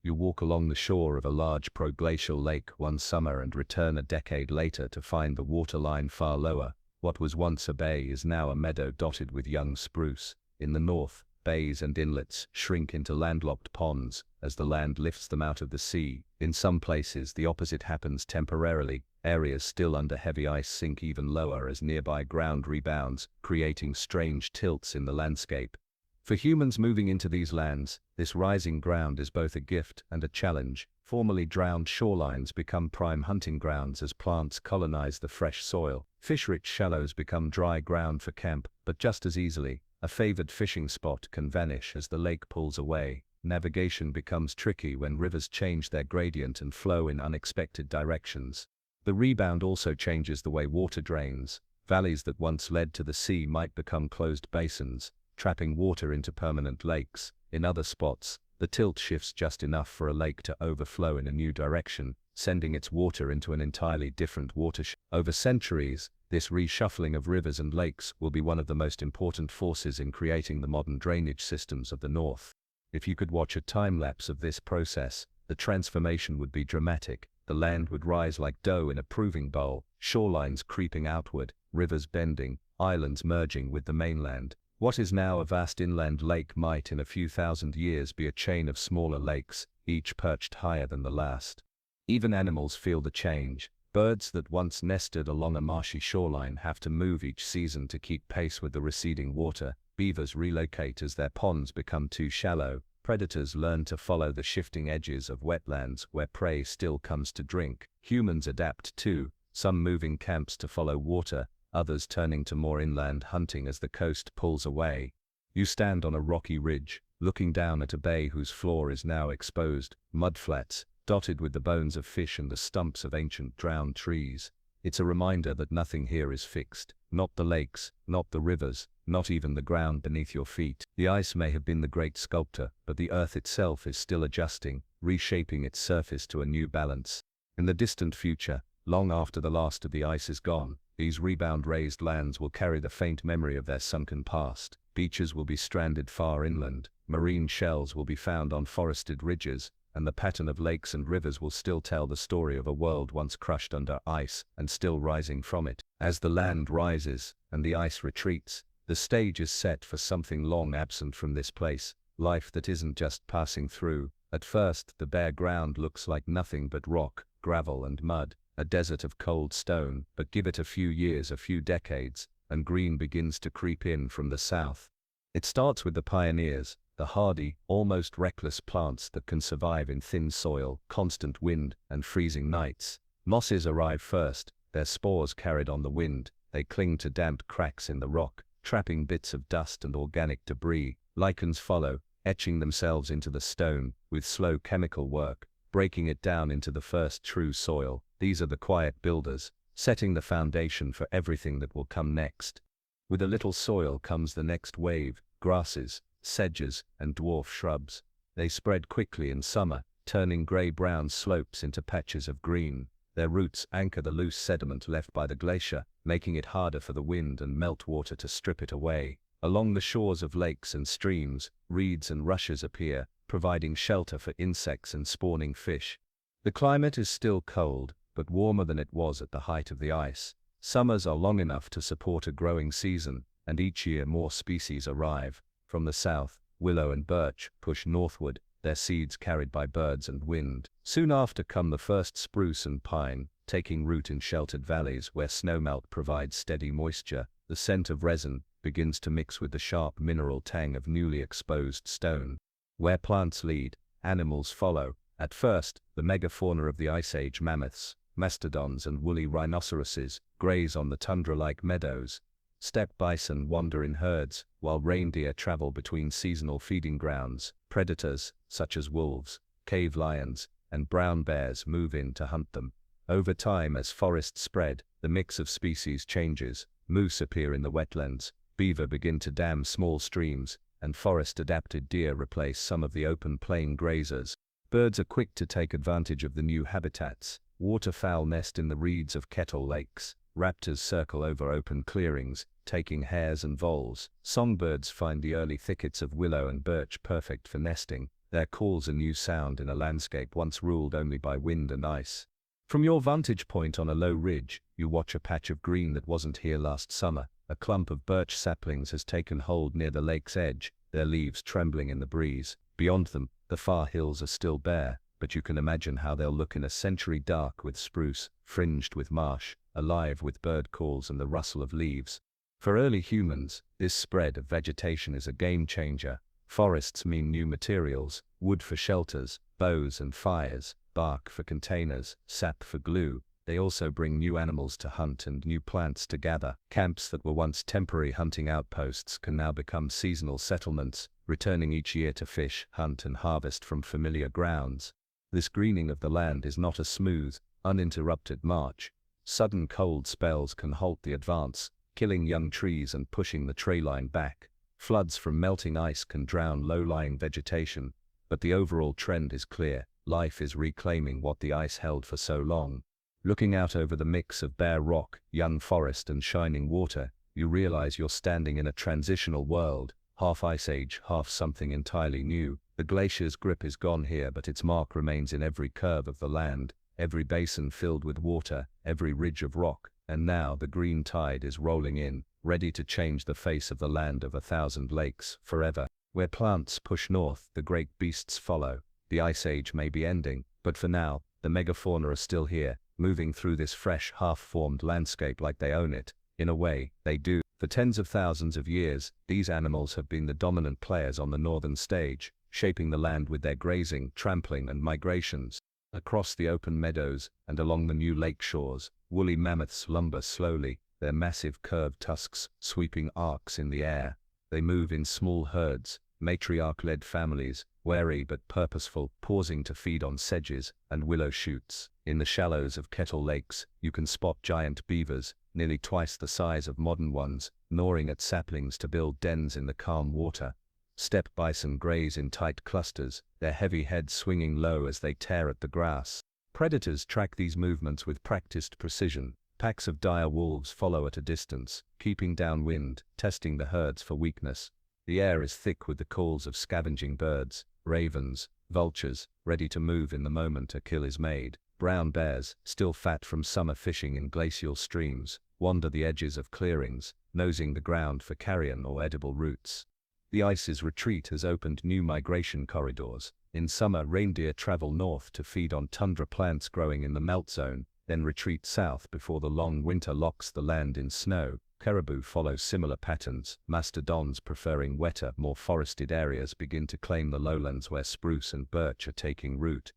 You walk along the shore of a large proglacial lake one summer and return a decade later to find the waterline far lower. What was once a bay is now a meadow dotted with young spruce. In the north, bays and inlets shrink into landlocked ponds as the land lifts them out of the sea. In some places, the opposite happens temporarily. Areas still under heavy ice sink even lower as nearby ground rebounds, creating strange tilts in the landscape. For humans moving into these lands, this rising ground is both a gift and a challenge. Formerly drowned shorelines become prime hunting grounds as plants colonize the fresh soil. Fish-rich shallows become dry ground for camp, but just as easily, a favored fishing spot can vanish as the lake pulls away. Navigation becomes tricky when rivers change their gradient and flow in unexpected directions. The rebound also changes the way water drains. Valleys that once led to the sea might become closed basins, trapping water into permanent lakes. In other spots, the tilt shifts just enough for a lake to overflow in a new direction, sending its water into an entirely different watershed. Over centuries, this reshuffling of rivers and lakes will be one of the most important forces in creating the modern drainage systems of the North. If you could watch a time-lapse of this process, the transformation would be dramatic. The land would rise like dough in a proving bowl, shorelines creeping outward, rivers bending, islands merging with the mainland. What is now a vast inland lake might in a few thousand years be a chain of smaller lakes, each perched higher than the last. Even animals feel the change. Birds that once nested along a marshy shoreline have to move each season to keep pace with the receding water. Beavers relocate as their ponds become too shallow. Predators learn to follow the shifting edges of wetlands where prey still comes to drink. Humans adapt too, some moving camps to follow water, others turning to more inland hunting as the coast pulls away. You stand on a rocky ridge, looking down at a bay whose floor is now exposed, mudflats, dotted with the bones of fish and the stumps of ancient drowned trees. It's a reminder that nothing here is fixed. Not the lakes, not the rivers, not even the ground beneath your feet. The ice may have been the great sculptor, but the earth itself is still adjusting, reshaping its surface to a new balance. In the distant future, long after the last of the ice is gone, these rebound-raised lands will carry the faint memory of their sunken past. Beaches will be stranded far inland, marine shells will be found on forested ridges, and the pattern of lakes and rivers will still tell the story of a world once crushed under ice and still rising from it. As the land rises and the ice retreats, the stage is set for something long absent from this place, life that isn't just passing through. At first, the bare ground looks like nothing but rock, gravel and mud, a desert of cold stone, but give it a few years, a few decades, and green begins to creep in from the south. It starts with the pioneers, the hardy, almost reckless plants that can survive in thin soil, constant wind, and freezing nights. Mosses arrive first, their spores carried on the wind. They cling to damp cracks in the rock, trapping bits of dust and organic debris. Lichens follow, etching themselves into the stone, with slow chemical work, breaking it down into the first true soil. These are the quiet builders, setting the foundation for everything that will come next. With a little soil comes the next wave, grasses, sedges, and dwarf shrubs. They spread quickly in summer, turning grey-brown slopes into patches of green. Their roots anchor the loose sediment left by the glacier, making it harder for the wind and meltwater to strip it away. Along the shores of lakes and streams, reeds and rushes appear, providing shelter for insects and spawning fish. The climate is still cold, but warmer than it was at the height of the ice. Summers are long enough to support a growing season, and each year more species arrive. From the south, willow and birch push northward, their seeds carried by birds and wind. Soon after come the first spruce and pine, taking root in sheltered valleys where snowmelt provides steady moisture. The scent of resin begins to mix with the sharp mineral tang of newly exposed stone. Where plants lead, animals follow. At first, the megafauna of the Ice Age, mammoths, mastodons and woolly rhinoceroses, graze on the tundra-like meadows. Steppe bison wander in herds, while reindeer travel between seasonal feeding grounds. Predators, such as wolves, cave lions, and brown bears move in to hunt them. Over time, as forests spread, the mix of species changes. moose appear in the wetlands, beaver begin to dam small streams, and forest-adapted deer replace some of the open plain grazers. Birds are quick to take advantage of the new habitats. Waterfowl nest in the reeds of kettle lakes. Raptors circle over open clearings, taking hares and voles. Songbirds find the early thickets of willow and birch perfect for nesting. Their calls a new sound in a landscape once ruled only by wind and ice. From your vantage point on a low ridge, you watch a patch of green that wasn't here last summer. A clump of birch saplings has taken hold near the lake's edge, their leaves trembling in the breeze. Beyond them, the far hills are still bare, but you can imagine how they'll look in a century dark with spruce, fringed with marsh, alive with bird calls and the rustle of leaves. For early humans, this spread of vegetation is a game changer. Forests mean new materials, wood for shelters, bows and fires, bark for containers, sap for glue. They also bring new animals to hunt and new plants to gather. Camps that were once temporary hunting outposts can now become seasonal settlements, returning each year to fish, hunt and harvest from familiar grounds. This greening of the land is not a smooth, uninterrupted march. Sudden cold spells can halt the advance, killing young trees and pushing the tree line back. Floods from melting ice can drown low-lying vegetation, but the overall trend is clear. Life is reclaiming what the ice held for so long. Looking out over the mix of bare rock, young forest and shining water, you realize you're standing in a transitional world, half ice age, half something entirely new. The glacier's grip is gone here, but its mark remains in every curve of the land, every basin filled with water, every ridge of rock, and now the green tide is rolling in, ready to change the face of the land of 1,000 lakes forever. Where plants push north, the great beasts follow. The ice age may be ending, but for now, the megafauna are still here, moving through this fresh, half-formed landscape like they own it. In a way, they do. For tens of thousands of years, these animals have been the dominant players on the northern stage, shaping the land with their grazing, trampling and migrations. Across the open meadows and along the new lake shores, woolly mammoths lumber slowly, their massive curved tusks sweeping arcs in the air. They move in small herds, matriarch-led families, wary but purposeful, pausing to feed on sedges and willow shoots. In the shallows of kettle lakes, you can spot giant beavers, nearly twice the size of modern ones, gnawing at saplings to build dens in the calm water. Steppe bison graze in tight clusters, their heavy heads swinging low as they tear at the grass. Predators track these movements with practiced precision. Packs of dire wolves follow at a distance, keeping downwind, testing the herds for weakness. The air is thick with the calls of scavenging birds, ravens, vultures, ready to move in the moment a kill is made. Brown bears, still fat from summer fishing in glacial streams, wander the edges of clearings, nosing the ground for carrion or edible roots. The ice's retreat has opened new migration corridors. In summer, reindeer travel north to feed on tundra plants growing in the melt zone, then retreat south before the long winter locks the land in snow. Caribou follow similar patterns. Mastodons preferring wetter, more forested areas begin to claim the lowlands where spruce and birch are taking root.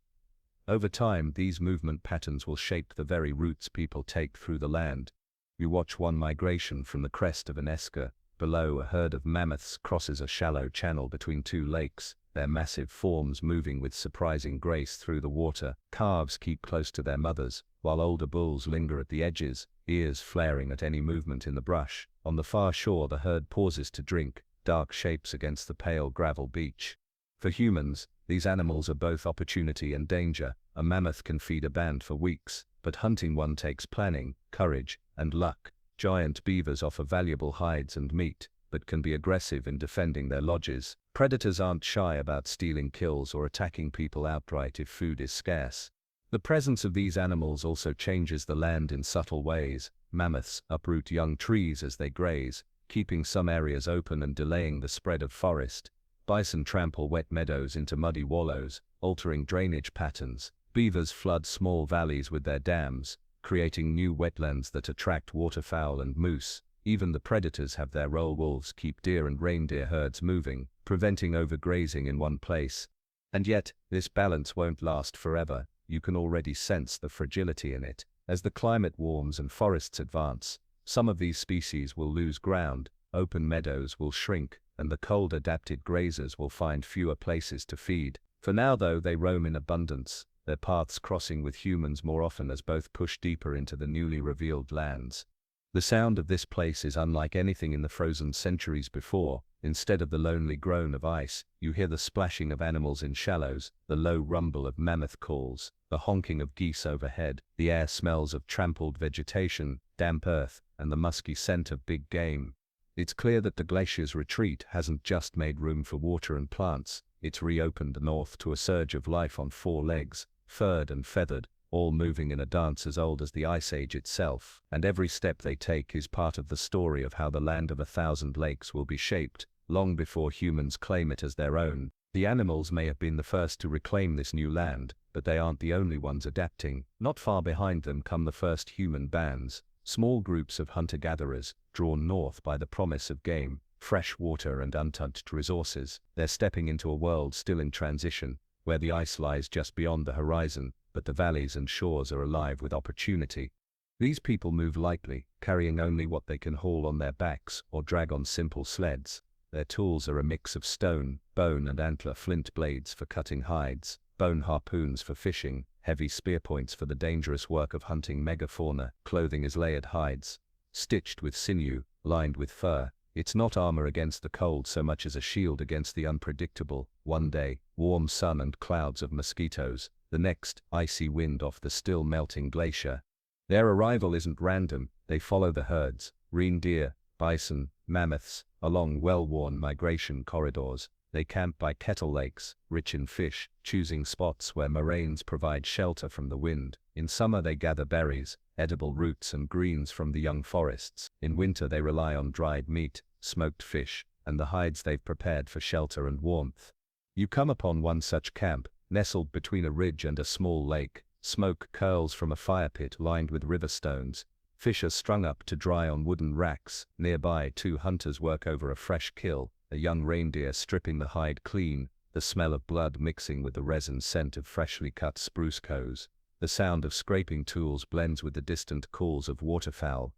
Over time, these movement patterns will shape the very routes people take through the land. You watch one migration from the crest of an esker. Below, a herd of mammoths crosses a shallow channel between two lakes, their massive forms moving with surprising grace through the water. Calves keep close to their mothers, while older bulls linger at the edges, ears flaring at any movement in the brush. On the far shore, the herd pauses to drink, dark shapes against the pale gravel beach. For humans, these animals are both opportunity and danger. A mammoth can feed a band for weeks, but hunting one takes planning, courage, and luck. Giant beavers offer valuable hides and meat, but can be aggressive in defending their lodges. Predators aren't shy about stealing kills or attacking people outright if food is scarce. The presence of these animals also changes the land in subtle ways. Mammoths uproot young trees as they graze, keeping some areas open and delaying the spread of forest. Bison trample wet meadows into muddy wallows, altering drainage patterns. Beavers flood small valleys with their dams, creating new wetlands that attract waterfowl and moose. Even the predators have their role. Wolves keep deer and reindeer herds moving, preventing overgrazing in one place. And yet, this balance won't last forever. You can already sense the fragility in it. As the climate warms and forests advance, some of these species will lose ground, open meadows will shrink, and the cold-adapted grazers will find fewer places to feed. For now, though, they roam in abundance, their paths crossing with humans more often as both push deeper into the newly revealed lands. The sound of this place is unlike anything in the frozen centuries before. Instead of the lonely groan of ice, you hear the splashing of animals in shallows, the low rumble of mammoth calls, the honking of geese overhead. The air smells of trampled vegetation, damp earth, and the musky scent of big game. It's clear that the glacier's retreat hasn't just made room for water and plants, it's reopened the north to a surge of life on four legs, furred and feathered, all moving in a dance as old as the Ice Age itself. And every step they take is part of the story of how the land of 1,000 lakes will be shaped, long before humans claim it as their own. The animals may have been the first to reclaim this new land, but they aren't the only ones adapting. Not far behind them come the first human bands, small groups of hunter-gatherers, drawn north by the promise of game, fresh water and untouched resources. They're stepping into a world still in transition, where the ice lies just beyond the horizon, but the valleys and shores are alive with opportunity. These people move lightly, carrying only what they can haul on their backs or drag on simple sleds. Their tools are a mix of stone, bone and antler flint blades for cutting hides, bone harpoons for fishing, heavy spear points for the dangerous work of hunting megafauna. Clothing is layered hides, stitched with sinew, lined with fur. It's not armor against the cold so much as a shield against the unpredictable. One day, warm sun and clouds of mosquitoes, the next, icy wind off the still melting glacier. Their arrival isn't random, they follow the herds, reindeer, bison, mammoths, along well-worn migration corridors. They camp by kettle lakes, rich in fish, choosing spots where moraines provide shelter from the wind. In summer they gather berries, edible roots and greens from the young forests. In winter they rely on dried meat, smoked fish, and the hides they've prepared for shelter and warmth. You come upon one such camp, nestled between a ridge and a small lake. Smoke curls from a fire pit lined with river stones. Fish are strung up to dry on wooden racks. Nearby, two hunters work over a fresh kill, a young reindeer stripping the hide clean, the smell of blood mixing with the resin scent of freshly cut spruce cones. The sound of scraping tools blends with the distant calls of waterfowl.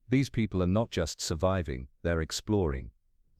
These people are not just surviving, they're exploring.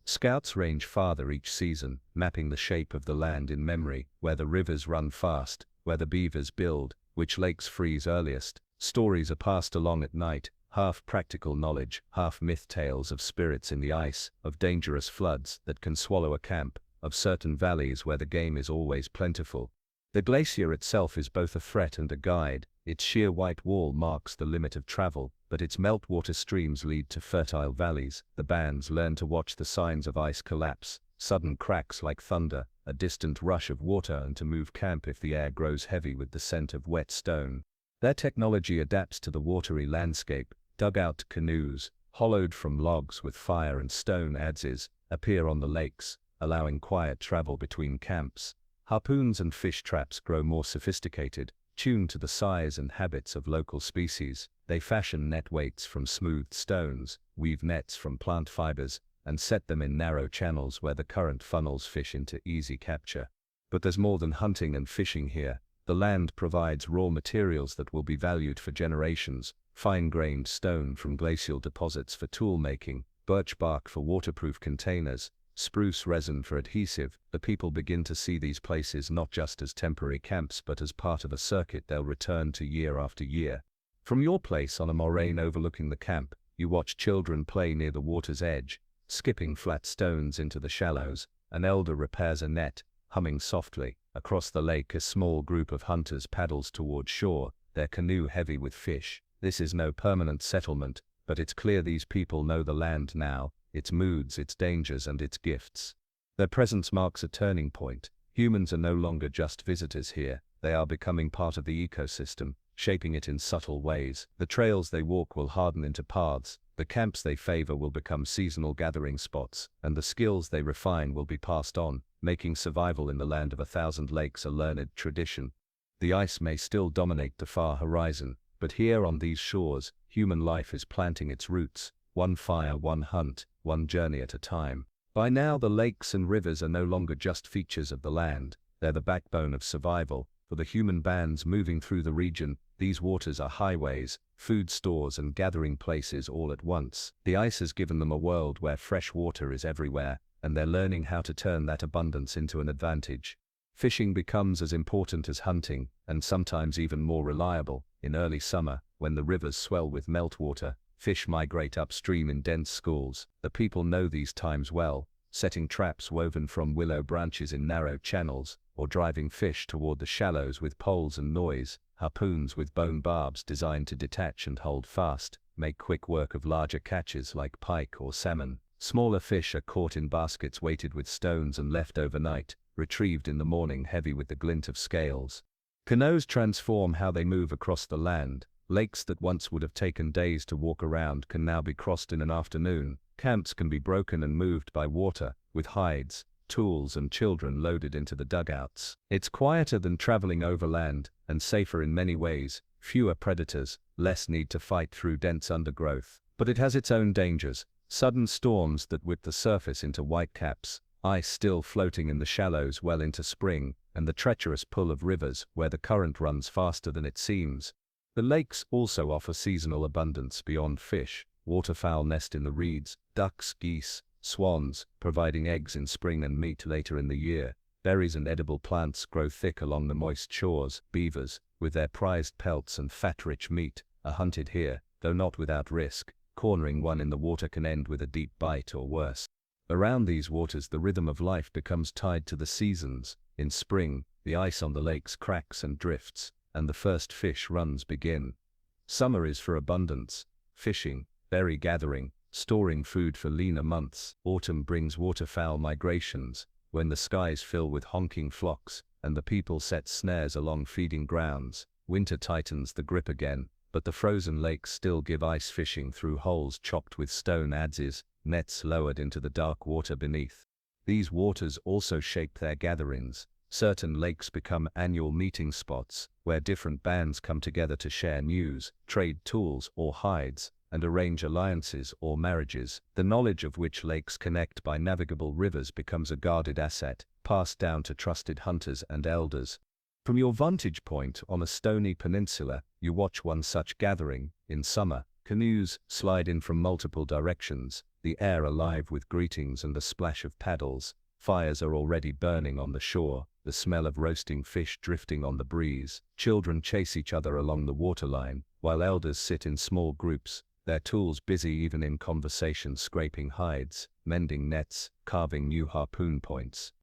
Scouts range farther each season, mapping the shape of the land in memory, where the rivers run fast, where the beavers build, which lakes freeze earliest. Stories are passed along at night, half practical knowledge, half myth tales of spirits in the ice, of dangerous floods that can swallow a camp, of certain valleys where the game is always plentiful. The glacier itself is both a threat and a guide. Its sheer white wall marks the limit of travel, but its meltwater streams lead to fertile valleys. The bands learn to watch the signs of ice collapse, sudden cracks like thunder, a distant rush of water, and to move camp if the air grows heavy with the scent of wet stone. Their technology adapts to the watery landscape. Dugout canoes, hollowed from logs with fire and stone adzes, appear on the lakes, allowing quiet travel between camps. Harpoons and fish traps grow more sophisticated, tuned to the size and habits of local species. They fashion net weights from smoothed stones, weave nets from plant fibers, and set them in narrow channels where the current funnels fish into easy capture. But there's more than hunting and fishing here. The land provides raw materials that will be valued for generations. Fine-grained stone from glacial deposits for tool making, birch bark for waterproof containers, spruce resin for adhesive. The people begin to see these places not just as temporary camps but as part of a circuit they'll return to year after year. From your place on a moraine overlooking the camp, you watch children play near the water's edge, skipping flat stones into the shallows. An elder repairs a net, humming softly. Across the lake, a small group of hunters paddles toward shore, their canoe heavy with fish. This is no permanent settlement, but it's clear these people know the land now, its moods, its dangers, and its gifts. Their presence marks a turning point. Humans are no longer just visitors here, they are becoming part of the ecosystem, shaping it in subtle ways. The trails they walk will harden into paths, the camps they favor will become seasonal gathering spots, and the skills they refine will be passed on, making survival in the land of 1,000 lakes a learned tradition. The ice may still dominate the far horizon, but here on these shores, human life is planting its roots, one fire, one hunt, one journey at a time. By now the lakes and rivers are no longer just features of the land, they're the backbone of survival. For the human bands moving through the region, these waters are highways, food stores and gathering places all at once. The ice has given them a world where fresh water is everywhere, and they're learning how to turn that abundance into an advantage. Fishing becomes as important as hunting, and sometimes even more reliable. In early summer, when the rivers swell with meltwater, fish migrate upstream in dense schools. The people know these times well, setting traps woven from willow branches in narrow channels, or driving fish toward the shallows with poles and noise. Harpoons with bone barbs designed to detach and hold fast make quick work of larger catches like pike or salmon. Smaller fish are caught in baskets weighted with stones and left overnight, retrieved in the morning heavy with the glint of scales. Canoes transform how they move across the land. Lakes that once would have taken days to walk around can now be crossed in an afternoon. Camps can be broken and moved by water, with hides, tools and children loaded into the dugouts. It's quieter than traveling overland, and safer in many ways. Fewer predators, less need to fight through dense undergrowth. But it has its own dangers. Sudden storms that whip the surface into whitecaps, ice still floating in the shallows well into spring, and the treacherous pull of rivers where the current runs faster than it seems. The lakes also offer seasonal abundance beyond fish. Waterfowl nest in the reeds, ducks, geese, swans, providing eggs in spring and meat later in the year. Berries and edible plants grow thick along the moist shores. Beavers, with their prized pelts and fat-rich meat, are hunted here, though not without risk. Cornering one in the water can end with a deep bite or worse. Around these waters the rhythm of life becomes tied to the seasons. In spring, the ice on the lakes cracks and drifts, and the first fish runs begin. Summer is for abundance, fishing, berry gathering, storing food for leaner months. Autumn brings waterfowl migrations, when the skies fill with honking flocks, and the people set snares along feeding grounds. Winter tightens the grip again, but the frozen lakes still give ice fishing through holes chopped with stone adzes, nets lowered into the dark water beneath. These waters also shape their gatherings. Certain lakes become annual meeting spots, where different bands come together to share news, trade tools or hides, and arrange alliances or marriages. The knowledge of which lakes connect by navigable rivers becomes a guarded asset, passed down to trusted hunters and elders. From your vantage point on a stony peninsula, you watch one such gathering. In summer, canoes slide in from multiple directions, the air alive with greetings and the splash of paddles. Fires are already burning on the shore, the smell of roasting fish drifting on the breeze. Children chase each other along the waterline, while elders sit in small groups, their tools busy even in conversation, scraping hides, mending nets, carving new harpoon points.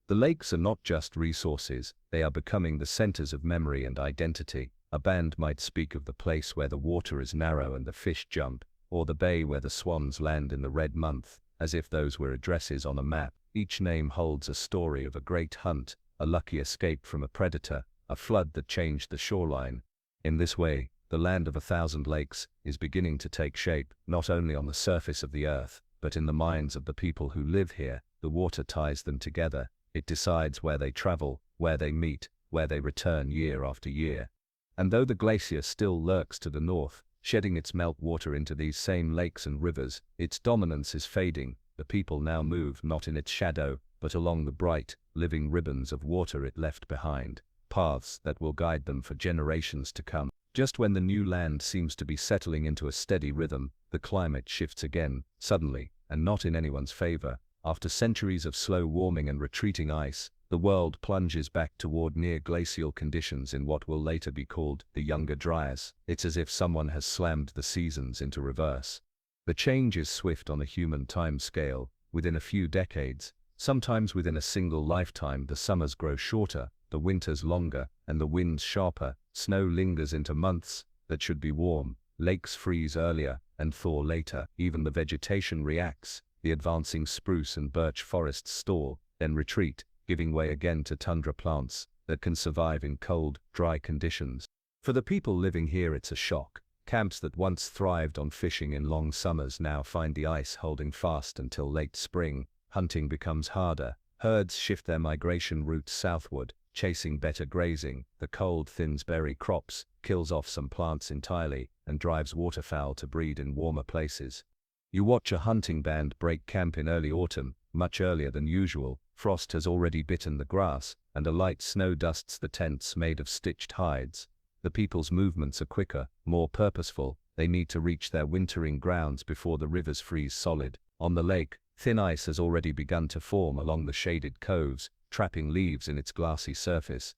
The lakes are not just resources, they are becoming the centers of memory and identity. A band might speak of the place where the water is narrow and the fish jump, or the bay where the swans land in the red month, as if those were addresses on a map. Each name holds a story of a great hunt, a lucky escape from a predator, a flood that changed the shoreline. In this way, the land of 1,000 lakes is beginning to take shape, not only on the surface of the earth, but in the minds of the people who live here. The water ties them together. It decides where they travel, where they meet, where they return year after year. And though the glacier still lurks to the north, shedding its meltwater into these same lakes and rivers, its dominance is fading. The people now move not in its shadow, but along the bright, living ribbons of water it left behind, paths that will guide them for generations to come. Just when the new land seems to be settling into a steady rhythm, the climate shifts again, suddenly, and not in anyone's favor. After centuries of slow warming and retreating ice, the world plunges back toward near-glacial conditions in what will later be called the Younger Dryas. It's as if someone has slammed the seasons into reverse. The change is swift on a human time scale. Within a few decades, sometimes within a single lifetime, the summers grow shorter, the winters longer, and the winds sharper. Snow lingers into months that should be warm. Lakes freeze earlier and thaw later. Even the vegetation reacts. The advancing spruce and birch forests stall, then retreat, giving way again to tundra plants that can survive in cold, dry conditions. For the people living here, it's a shock. Camps that once thrived on fishing in long summers now find the ice holding fast until late spring. Hunting becomes harder. Herds shift their migration routes southward, chasing better grazing. The cold thins berry crops, kills off some plants entirely, and drives waterfowl to breed in warmer places. You watch a hunting band break camp in early autumn, much earlier than usual. Frost has already bitten the grass, and a light snow dusts the tents made of stitched hides. The people's movements are quicker, more purposeful. They need to reach their wintering grounds before the rivers freeze solid. On the lake, thin ice has already begun to form along the shaded coves, trapping leaves in its glassy surface.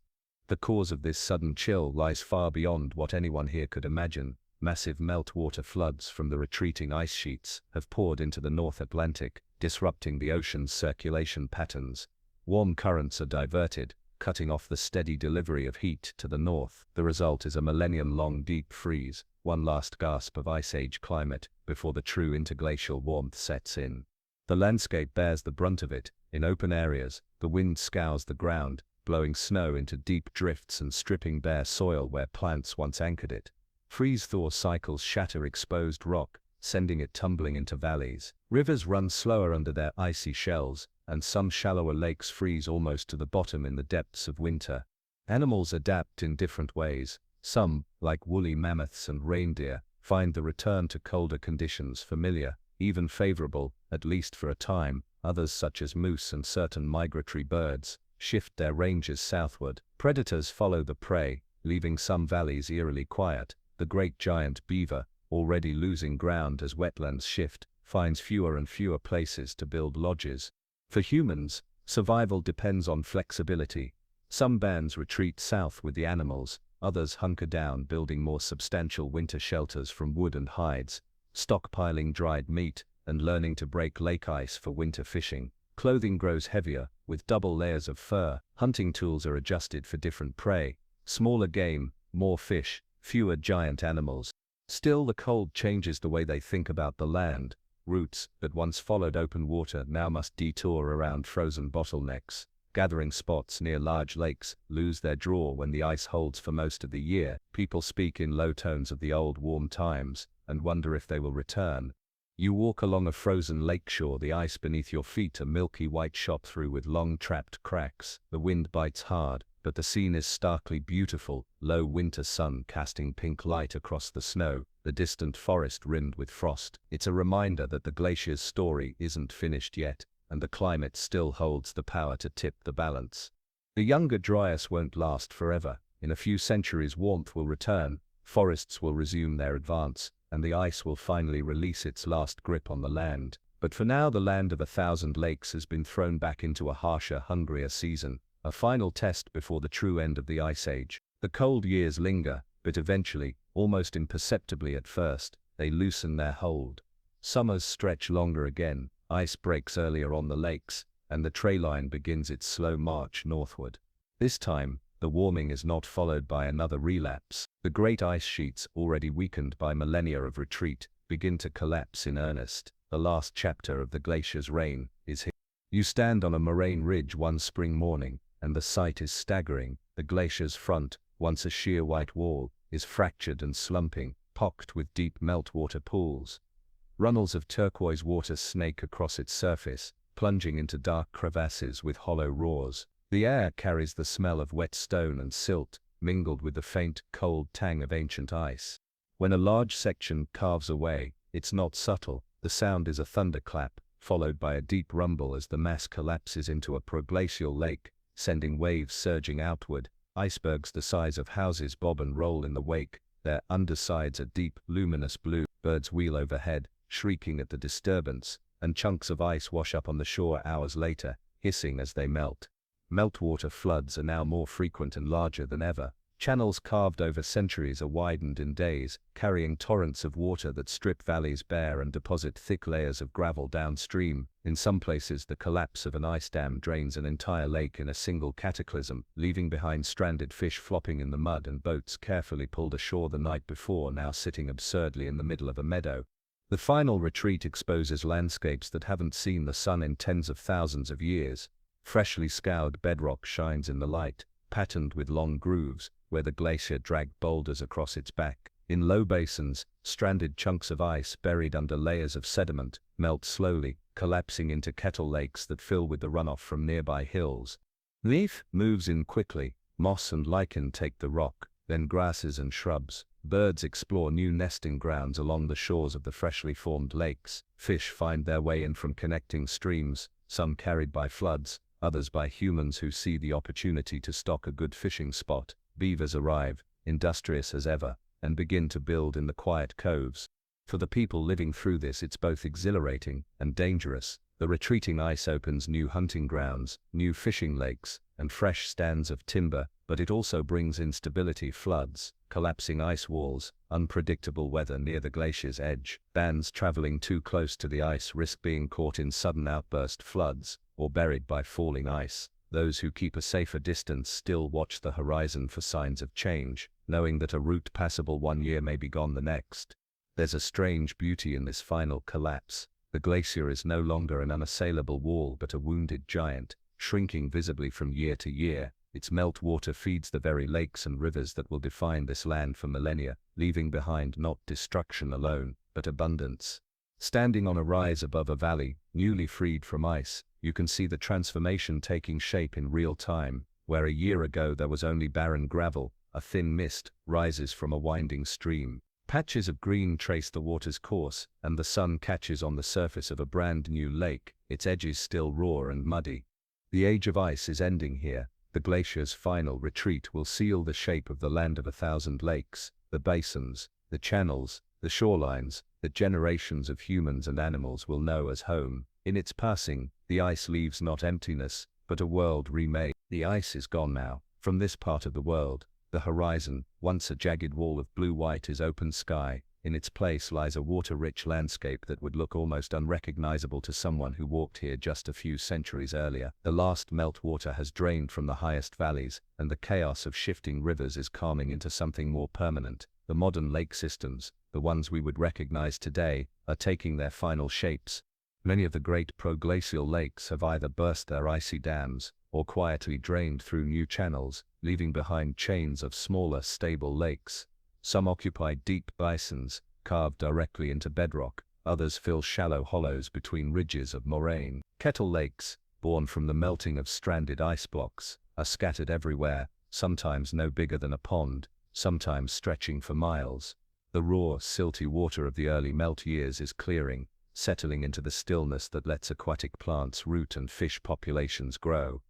The cause of this sudden chill lies far beyond what anyone here could imagine. massive meltwater floods from the retreating ice sheets have poured into the North Atlantic, disrupting the ocean's circulation patterns. Warm currents are diverted, cutting off the steady delivery of heat to the north. The result is a millennium-long deep freeze, one last gasp of Ice Age climate, before the true interglacial warmth sets in. The landscape bears the brunt of it. In open areas, the wind scours the ground, blowing snow into deep drifts and stripping bare soil where plants once anchored it. Freeze-thaw cycles shatter exposed rock, sending it tumbling into valleys. Rivers run slower under their icy shells, and some shallower lakes freeze almost to the bottom in the depths of winter. Animals adapt in different ways. Some, like woolly mammoths and reindeer, find the return to colder conditions familiar, even favorable, at least for a time. Others, such as moose and certain migratory birds, shift their ranges southward. Predators follow the prey, leaving some valleys eerily quiet. The great giant beaver, already losing ground as wetlands shift, finds fewer and fewer places to build lodges. For humans, survival depends on flexibility. Some bands retreat south with the animals, others hunker down, building more substantial winter shelters from wood and hides, stockpiling dried meat, and learning to break lake ice for winter fishing. Clothing grows heavier, with double layers of fur. Hunting tools are adjusted for different prey. Smaller game, more fish, fewer giant animals. Still, the cold changes the way they think about the land. Routes that once followed open water now must detour around frozen bottlenecks. Gathering spots near large lakes lose their draw when the ice holds for most of the year. People speak in low tones of the old warm times and wonder if they will return. You walk along a frozen lakeshore, the ice beneath your feet a milky white shot through with long trapped cracks. The wind bites hard, but the scene is starkly beautiful. Low winter sun casting pink light across the snow, the distant forest rimmed with frost. It's a reminder that the glacier's story isn't finished yet, and the climate still holds the power to tip the balance. The younger Dryas won't last forever. In a few centuries warmth will return, forests will resume their advance, and the ice will finally release its last grip on the land. But for now the land of 1,000 lakes has been thrown back into a harsher, hungrier season, a final test before the true end of the Ice Age. The cold years linger, but eventually, almost imperceptibly at first, they loosen their hold. Summers stretch longer again, ice breaks earlier on the lakes, and the trey line begins its slow march northward. This time, the warming is not followed by another relapse. The great ice sheets, already weakened by millennia of retreat, begin to collapse in earnest. The last chapter of the glacier's reign is here. You stand on a moraine ridge one spring morning, and the sight is staggering. The glacier's front, once a sheer white wall, is fractured and slumping, pocked with deep meltwater pools. Runnels of turquoise water snake across its surface, plunging into dark crevasses with hollow roars. The air carries the smell of wet stone and silt, mingled with the faint, cold tang of ancient ice. When a large section calves away, it's not subtle. The sound is a thunderclap, followed by a deep rumble as the mass collapses into a proglacial lake, sending waves surging outward. Icebergs the size of houses bob and roll in the wake, their undersides a deep, luminous blue. Birds wheel overhead, shrieking at the disturbance, and chunks of ice wash up on the shore hours later, hissing as they melt. Meltwater floods are now more frequent and larger than ever. Channels carved over centuries are widened in days, carrying torrents of water that strip valleys bare and deposit thick layers of gravel downstream. In some places, the collapse of an ice dam drains an entire lake in a single cataclysm, leaving behind stranded fish flopping in the mud and boats carefully pulled ashore the night before now sitting absurdly in the middle of a meadow. The final retreat exposes landscapes that haven't seen the sun in tens of thousands of years. Freshly scoured bedrock shines in the light, patterned with long grooves, where the glacier dragged boulders across its back. In low basins, stranded chunks of ice buried under layers of sediment melt slowly, collapsing into kettle lakes that fill with the runoff from nearby hills. Leaf moves in quickly, moss and lichen take the rock, then grasses and shrubs. Birds explore new nesting grounds along the shores of the freshly formed lakes. Fish find their way in from connecting streams, some carried by floods, others by humans who see the opportunity to stock a good fishing spot. Beavers arrive, industrious as ever, and begin to build in the quiet coves. For the people living through this, it's both exhilarating and dangerous. The retreating ice opens new hunting grounds, new fishing lakes, and fresh stands of timber, but it also brings instability, floods, collapsing ice walls, unpredictable weather near the glacier's edge. Bands traveling too close to the ice risk being caught in sudden outburst floods, or buried by falling ice. Those who keep a safer distance still watch the horizon for signs of change, knowing that a route passable one year may be gone the next. There's a strange beauty in this final collapse. The glacier is no longer an unassailable wall but a wounded giant, shrinking visibly from year to year. Its meltwater feeds the very lakes and rivers that will define this land for millennia, leaving behind not destruction alone, but abundance. Standing on a rise above a valley, newly freed from ice, you can see the transformation taking shape in real time. Where a year ago there was only barren gravel, a thin mist rises from a winding stream. Patches of green trace the water's course, and the sun catches on the surface of a brand new lake, its edges still raw and muddy. The age of ice is ending here. The glacier's final retreat will seal the shape of the land of 1,000 lakes, the basins, the channels, the shorelines, that generations of humans and animals will know as home. In its passing, the ice leaves not emptiness, but a world remade. The ice is gone now. From this part of the world, the horizon, once a jagged wall of blue-white, is open sky. In its place lies a water-rich landscape that would look almost unrecognizable to someone who walked here just a few centuries earlier. The last meltwater has drained from the highest valleys, and the chaos of shifting rivers is calming into something more permanent. The modern lake systems, the ones we would recognize today, are taking their final shapes. Many of the great proglacial lakes have either burst their icy dams, or quietly drained through new channels, leaving behind chains of smaller, stable lakes. Some occupy deep basins, carved directly into bedrock. Others fill shallow hollows between ridges of moraine. Kettle lakes, born from the melting of stranded ice blocks, are scattered everywhere, sometimes no bigger than a pond, sometimes stretching for miles. The raw, silty water of the early melt years is clearing, settling into the stillness that lets aquatic plants root and fish populations grow.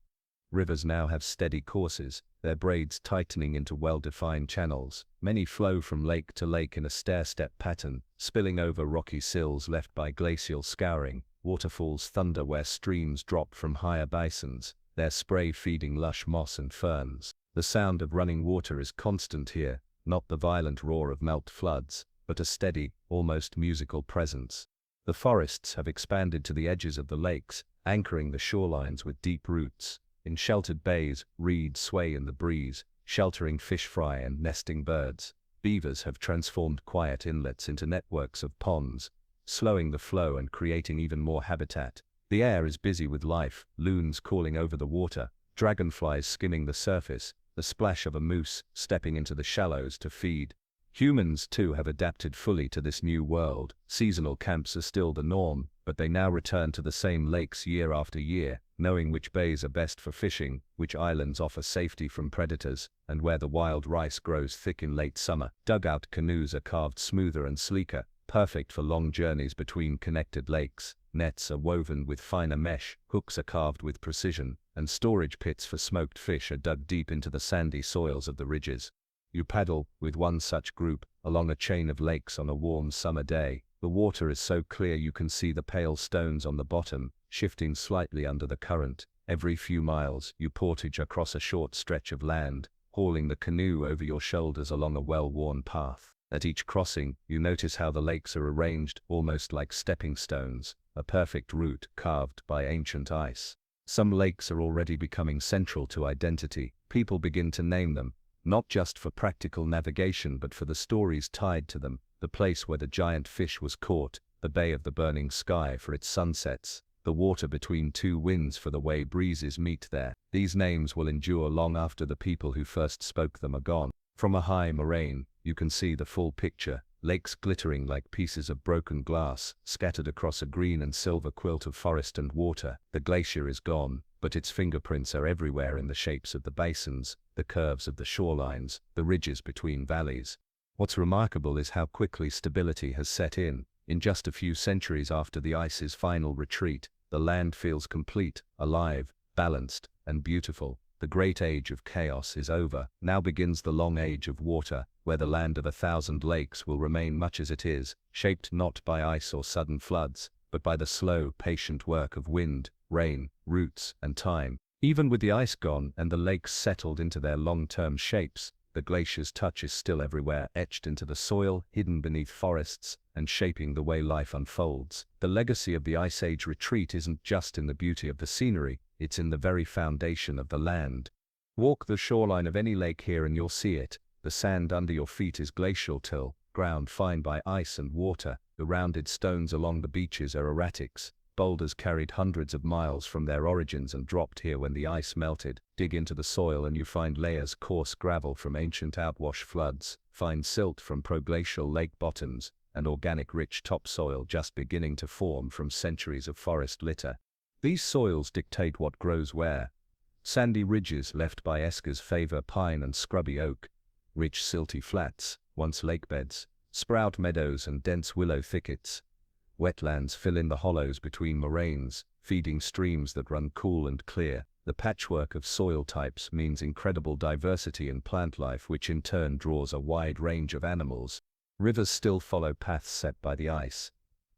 Rivers now have steady courses, their braids tightening into well-defined channels. Many flow from lake to lake in a stair-step pattern, spilling over rocky sills left by glacial scouring. Waterfalls thunder where streams drop from higher basins, their spray feeding lush moss and ferns. The sound of running water is constant here, not the violent roar of melt floods, but a steady, almost musical presence. The forests have expanded to the edges of the lakes, anchoring the shorelines with deep roots. In sheltered bays, reeds sway in the breeze, sheltering fish fry and nesting birds. Beavers have transformed quiet inlets into networks of ponds, slowing the flow and creating even more habitat. The air is busy with life, loons calling over the water, dragonflies skimming the surface, the splash of a moose stepping into the shallows to feed. Humans, too, have adapted fully to this new world. Seasonal camps are still the norm, but they now return to the same lakes year after year, knowing which bays are best for fishing, which islands offer safety from predators, and where the wild rice grows thick in late summer. Dugout canoes are carved smoother and sleeker, perfect for long journeys between connected lakes. Nets are woven with finer mesh, hooks are carved with precision, and storage pits for smoked fish are dug deep into the sandy soils of the ridges. You paddle, with one such group, along a chain of lakes on a warm summer day. The water is so clear you can see the pale stones on the bottom, shifting slightly under the current. Every few miles, you portage across a short stretch of land, hauling the canoe over your shoulders along a well-worn path. At each crossing, you notice how the lakes are arranged, almost like stepping stones, a perfect route carved by ancient ice. Some lakes are already becoming central to identity. People begin to name them, not just for practical navigation but for the stories tied to them. The place where the giant fish was caught, the bay of the burning sky for its sunsets, the water between two winds for the way breezes meet there. These names will endure long after the people who first spoke them are gone. From a high moraine, you can see the full picture, lakes glittering like pieces of broken glass, scattered across a green and silver quilt of forest and water. The glacier is gone, but its fingerprints are everywhere in the shapes of the basins, the curves of the shorelines, the ridges between valleys. What's remarkable is how quickly stability has set in. In just a few centuries after the ice's final retreat, the land feels complete, alive, balanced, and beautiful. The great age of chaos is over. Now begins the long age of water, where the land of 1,000 lakes will remain much as it is, shaped not by ice or sudden floods, but by the slow, patient work of wind, rain, roots, and time. Even with the ice gone and the lakes settled into their long-term shapes, the glacier's touch is still everywhere, etched into the soil, hidden beneath forests, and shaping the way life unfolds. The legacy of the Ice Age retreat isn't just in the beauty of the scenery, it's in the very foundation of the land. Walk the shoreline of any lake here and you'll see it. The sand under your feet is glacial till, ground fine by ice and water. The rounded stones along the beaches are erratics, boulders carried hundreds of miles from their origins and dropped here when the ice melted. Dig into the soil and you find layers coarse gravel from ancient outwash floods, fine silt from proglacial lake bottoms, and organic rich topsoil just beginning to form from centuries of forest litter. These soils dictate what grows where. Sandy ridges left by eskers favor pine and scrubby oak. Rich silty flats, once lakebeds, sprout meadows and dense willow thickets. Wetlands fill in the hollows between moraines, feeding streams that run cool and clear. The patchwork of soil types means incredible diversity in plant life, which in turn draws a wide range of animals. Rivers still follow paths set by the ice.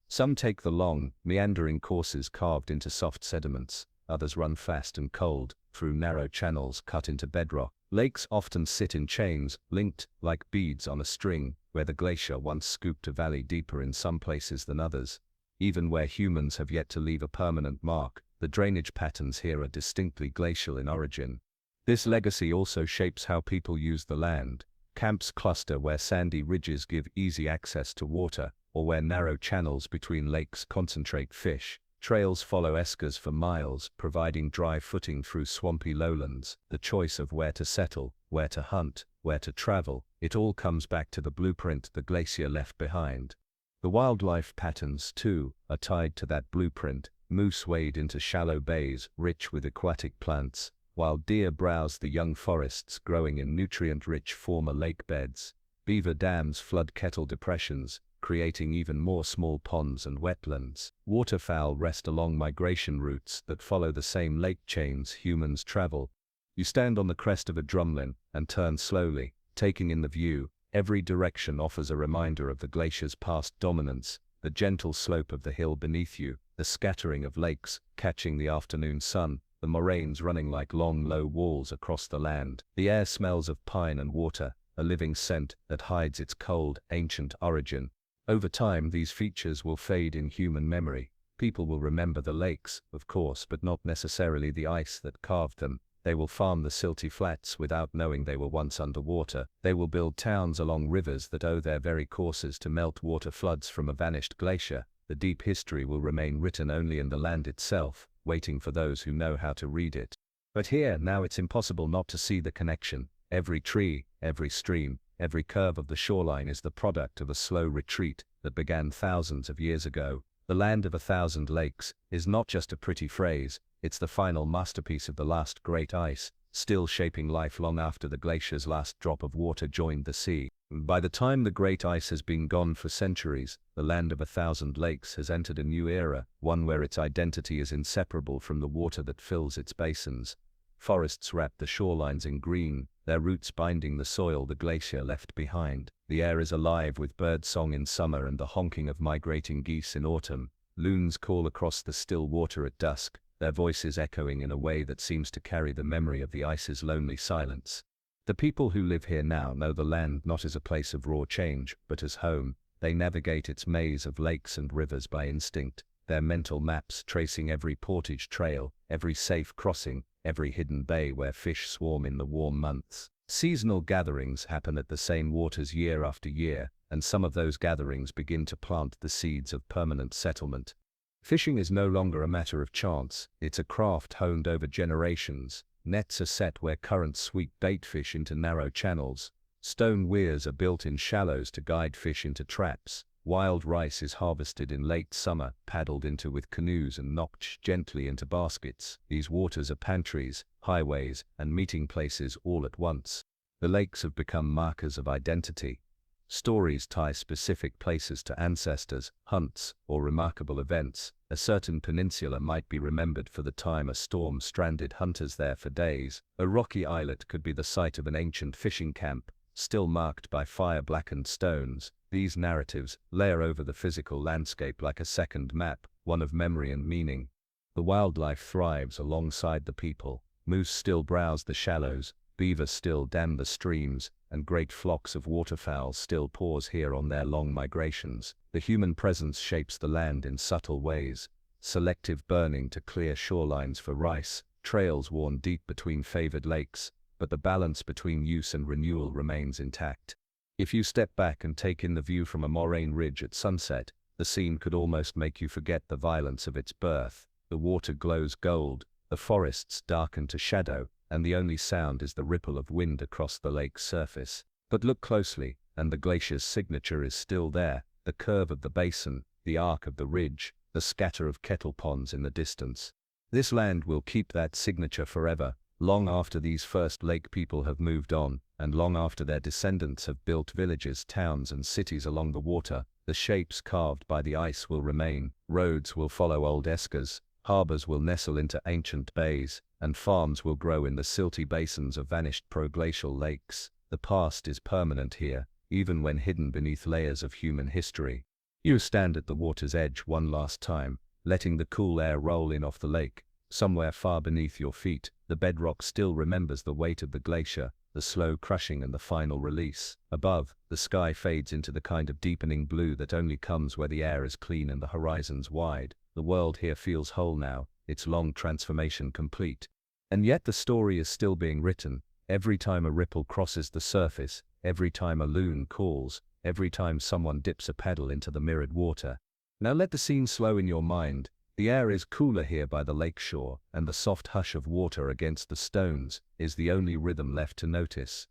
Some take the long, meandering courses carved into soft sediments. Others run fast and cold, through narrow channels cut into bedrock. Lakes often sit in chains, linked, like beads on a string, where the glacier once scooped a valley deeper in some places than others. Even where humans have yet to leave a permanent mark, the drainage patterns here are distinctly glacial in origin. This legacy also shapes how people use the land. Camps cluster where sandy ridges give easy access to water, or where narrow channels between lakes concentrate fish. Trails follow eskers for miles, providing dry footing through swampy lowlands. The choice of where to settle, where to hunt, where to travel, it all comes back to the blueprint the glacier left behind. The wildlife patterns, too, are tied to that blueprint. Moose wade into shallow bays, rich with aquatic plants, while deer browse the young forests growing in nutrient-rich former lake beds. Beaver dams flood kettle depressions, creating even more small ponds and wetlands. Waterfowl rest along migration routes that follow the same lake chains humans travel. You stand on the crest of a drumlin and turn slowly, taking in the view. Every direction offers a reminder of the glacier's past dominance, the gentle slope of the hill beneath you, the scattering of lakes catching the afternoon sun, the moraines running like long low walls across the land. The air smells of pine and water, a living scent that hides its cold, ancient origin. Over time, these features will fade in human memory. People will remember the lakes, of course, but not necessarily the ice that carved them. They will farm the silty flats without knowing they were once underwater. They will build towns along rivers that owe their very courses to meltwater floods from a vanished glacier. The deep history will remain written only in the land itself, waiting for those who know how to read it. But here, now it's impossible not to see the connection. Every tree, every stream, every curve of the shoreline is the product of a slow retreat that began thousands of years ago. The land of 1,000 lakes is not just a pretty phrase, it's the final masterpiece of the last great ice, still shaping life long after the glacier's last drop of water joined the sea. By the time the great ice has been gone for centuries, the land of 1,000 lakes has entered a new era, one where its identity is inseparable from the water that fills its basins. Forests wrap the shorelines in green, their roots binding the soil the glacier left behind. The air is alive with bird song in summer and the honking of migrating geese in autumn. Loons call across the still water at dusk, their voices echoing in a way that seems to carry the memory of the ice's lonely silence. The people who live here now know the land not as a place of raw change, but as home. They navigate its maze of lakes and rivers by instinct, their mental maps tracing every portage trail, every safe crossing, every hidden bay where fish swarm in the warm months. Seasonal gatherings happen at the same waters year after year, and some of those gatherings begin to plant the seeds of permanent settlement. Fishing is no longer a matter of chance, it's a craft honed over generations. Nets are set where currents sweep baitfish into narrow channels. Stone weirs are built in shallows to guide fish into traps. Wild rice is harvested in late summer, paddled into with canoes and knocked gently into baskets. These waters are pantries, highways, and meeting places all at once. The lakes have become markers of identity. Stories tie specific places to ancestors, hunts, or remarkable events. A certain peninsula might be remembered for the time a storm stranded hunters there for days. A rocky islet could be the site of an ancient fishing camp, still marked by fire-blackened stones. These narratives layer over the physical landscape like a second map, one of memory and meaning. The wildlife thrives alongside the people. Moose still browse the shallows, beaver still dam the streams, and great flocks of waterfowl still pause here on their long migrations. The human presence shapes the land in subtle ways, selective burning to clear shorelines for rice, trails worn deep between favored lakes, but the balance between use and renewal remains intact. If you step back and take in the view from a moraine ridge at sunset, the scene could almost make you forget the violence of its birth. The water glows gold, the forests darken to shadow, and the only sound is the ripple of wind across the lake's surface. But look closely, and the glacier's signature is still there, the curve of the basin, the arc of the ridge, the scatter of kettle ponds in the distance. This land will keep that signature forever, long after these first lake people have moved on, and long after their descendants have built villages, towns, and cities along the water. The shapes carved by the ice will remain, roads will follow old eskers, harbors will nestle into ancient bays, and farms will grow in the silty basins of vanished proglacial lakes. The past is permanent here, even when hidden beneath layers of human history. You stand at the water's edge one last time, letting the cool air roll in off the lake. Somewhere far beneath your feet, the bedrock still remembers the weight of the glacier, the slow crushing and the final release. Above, the sky fades into the kind of deepening blue that only comes where the air is clean and the horizons wide. The world here feels whole now, its long transformation complete. And yet the story is still being written. Every time a ripple crosses the surface, every time a loon calls, every time someone dips a paddle into the mirrored water. Now let the scene slow in your mind. The air is cooler here by the lake shore, and the soft hush of water against the stones is the only rhythm left to notice.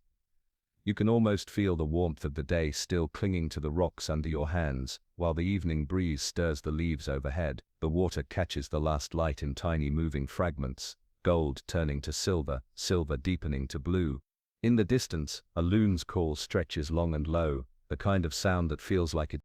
You can almost feel the warmth of the day still clinging to the rocks under your hands, while the evening breeze stirs the leaves overhead. The water catches the last light in tiny moving fragments, gold turning to silver, silver deepening to blue. In the distance, a loon's call stretches long and low, the kind of sound that feels like it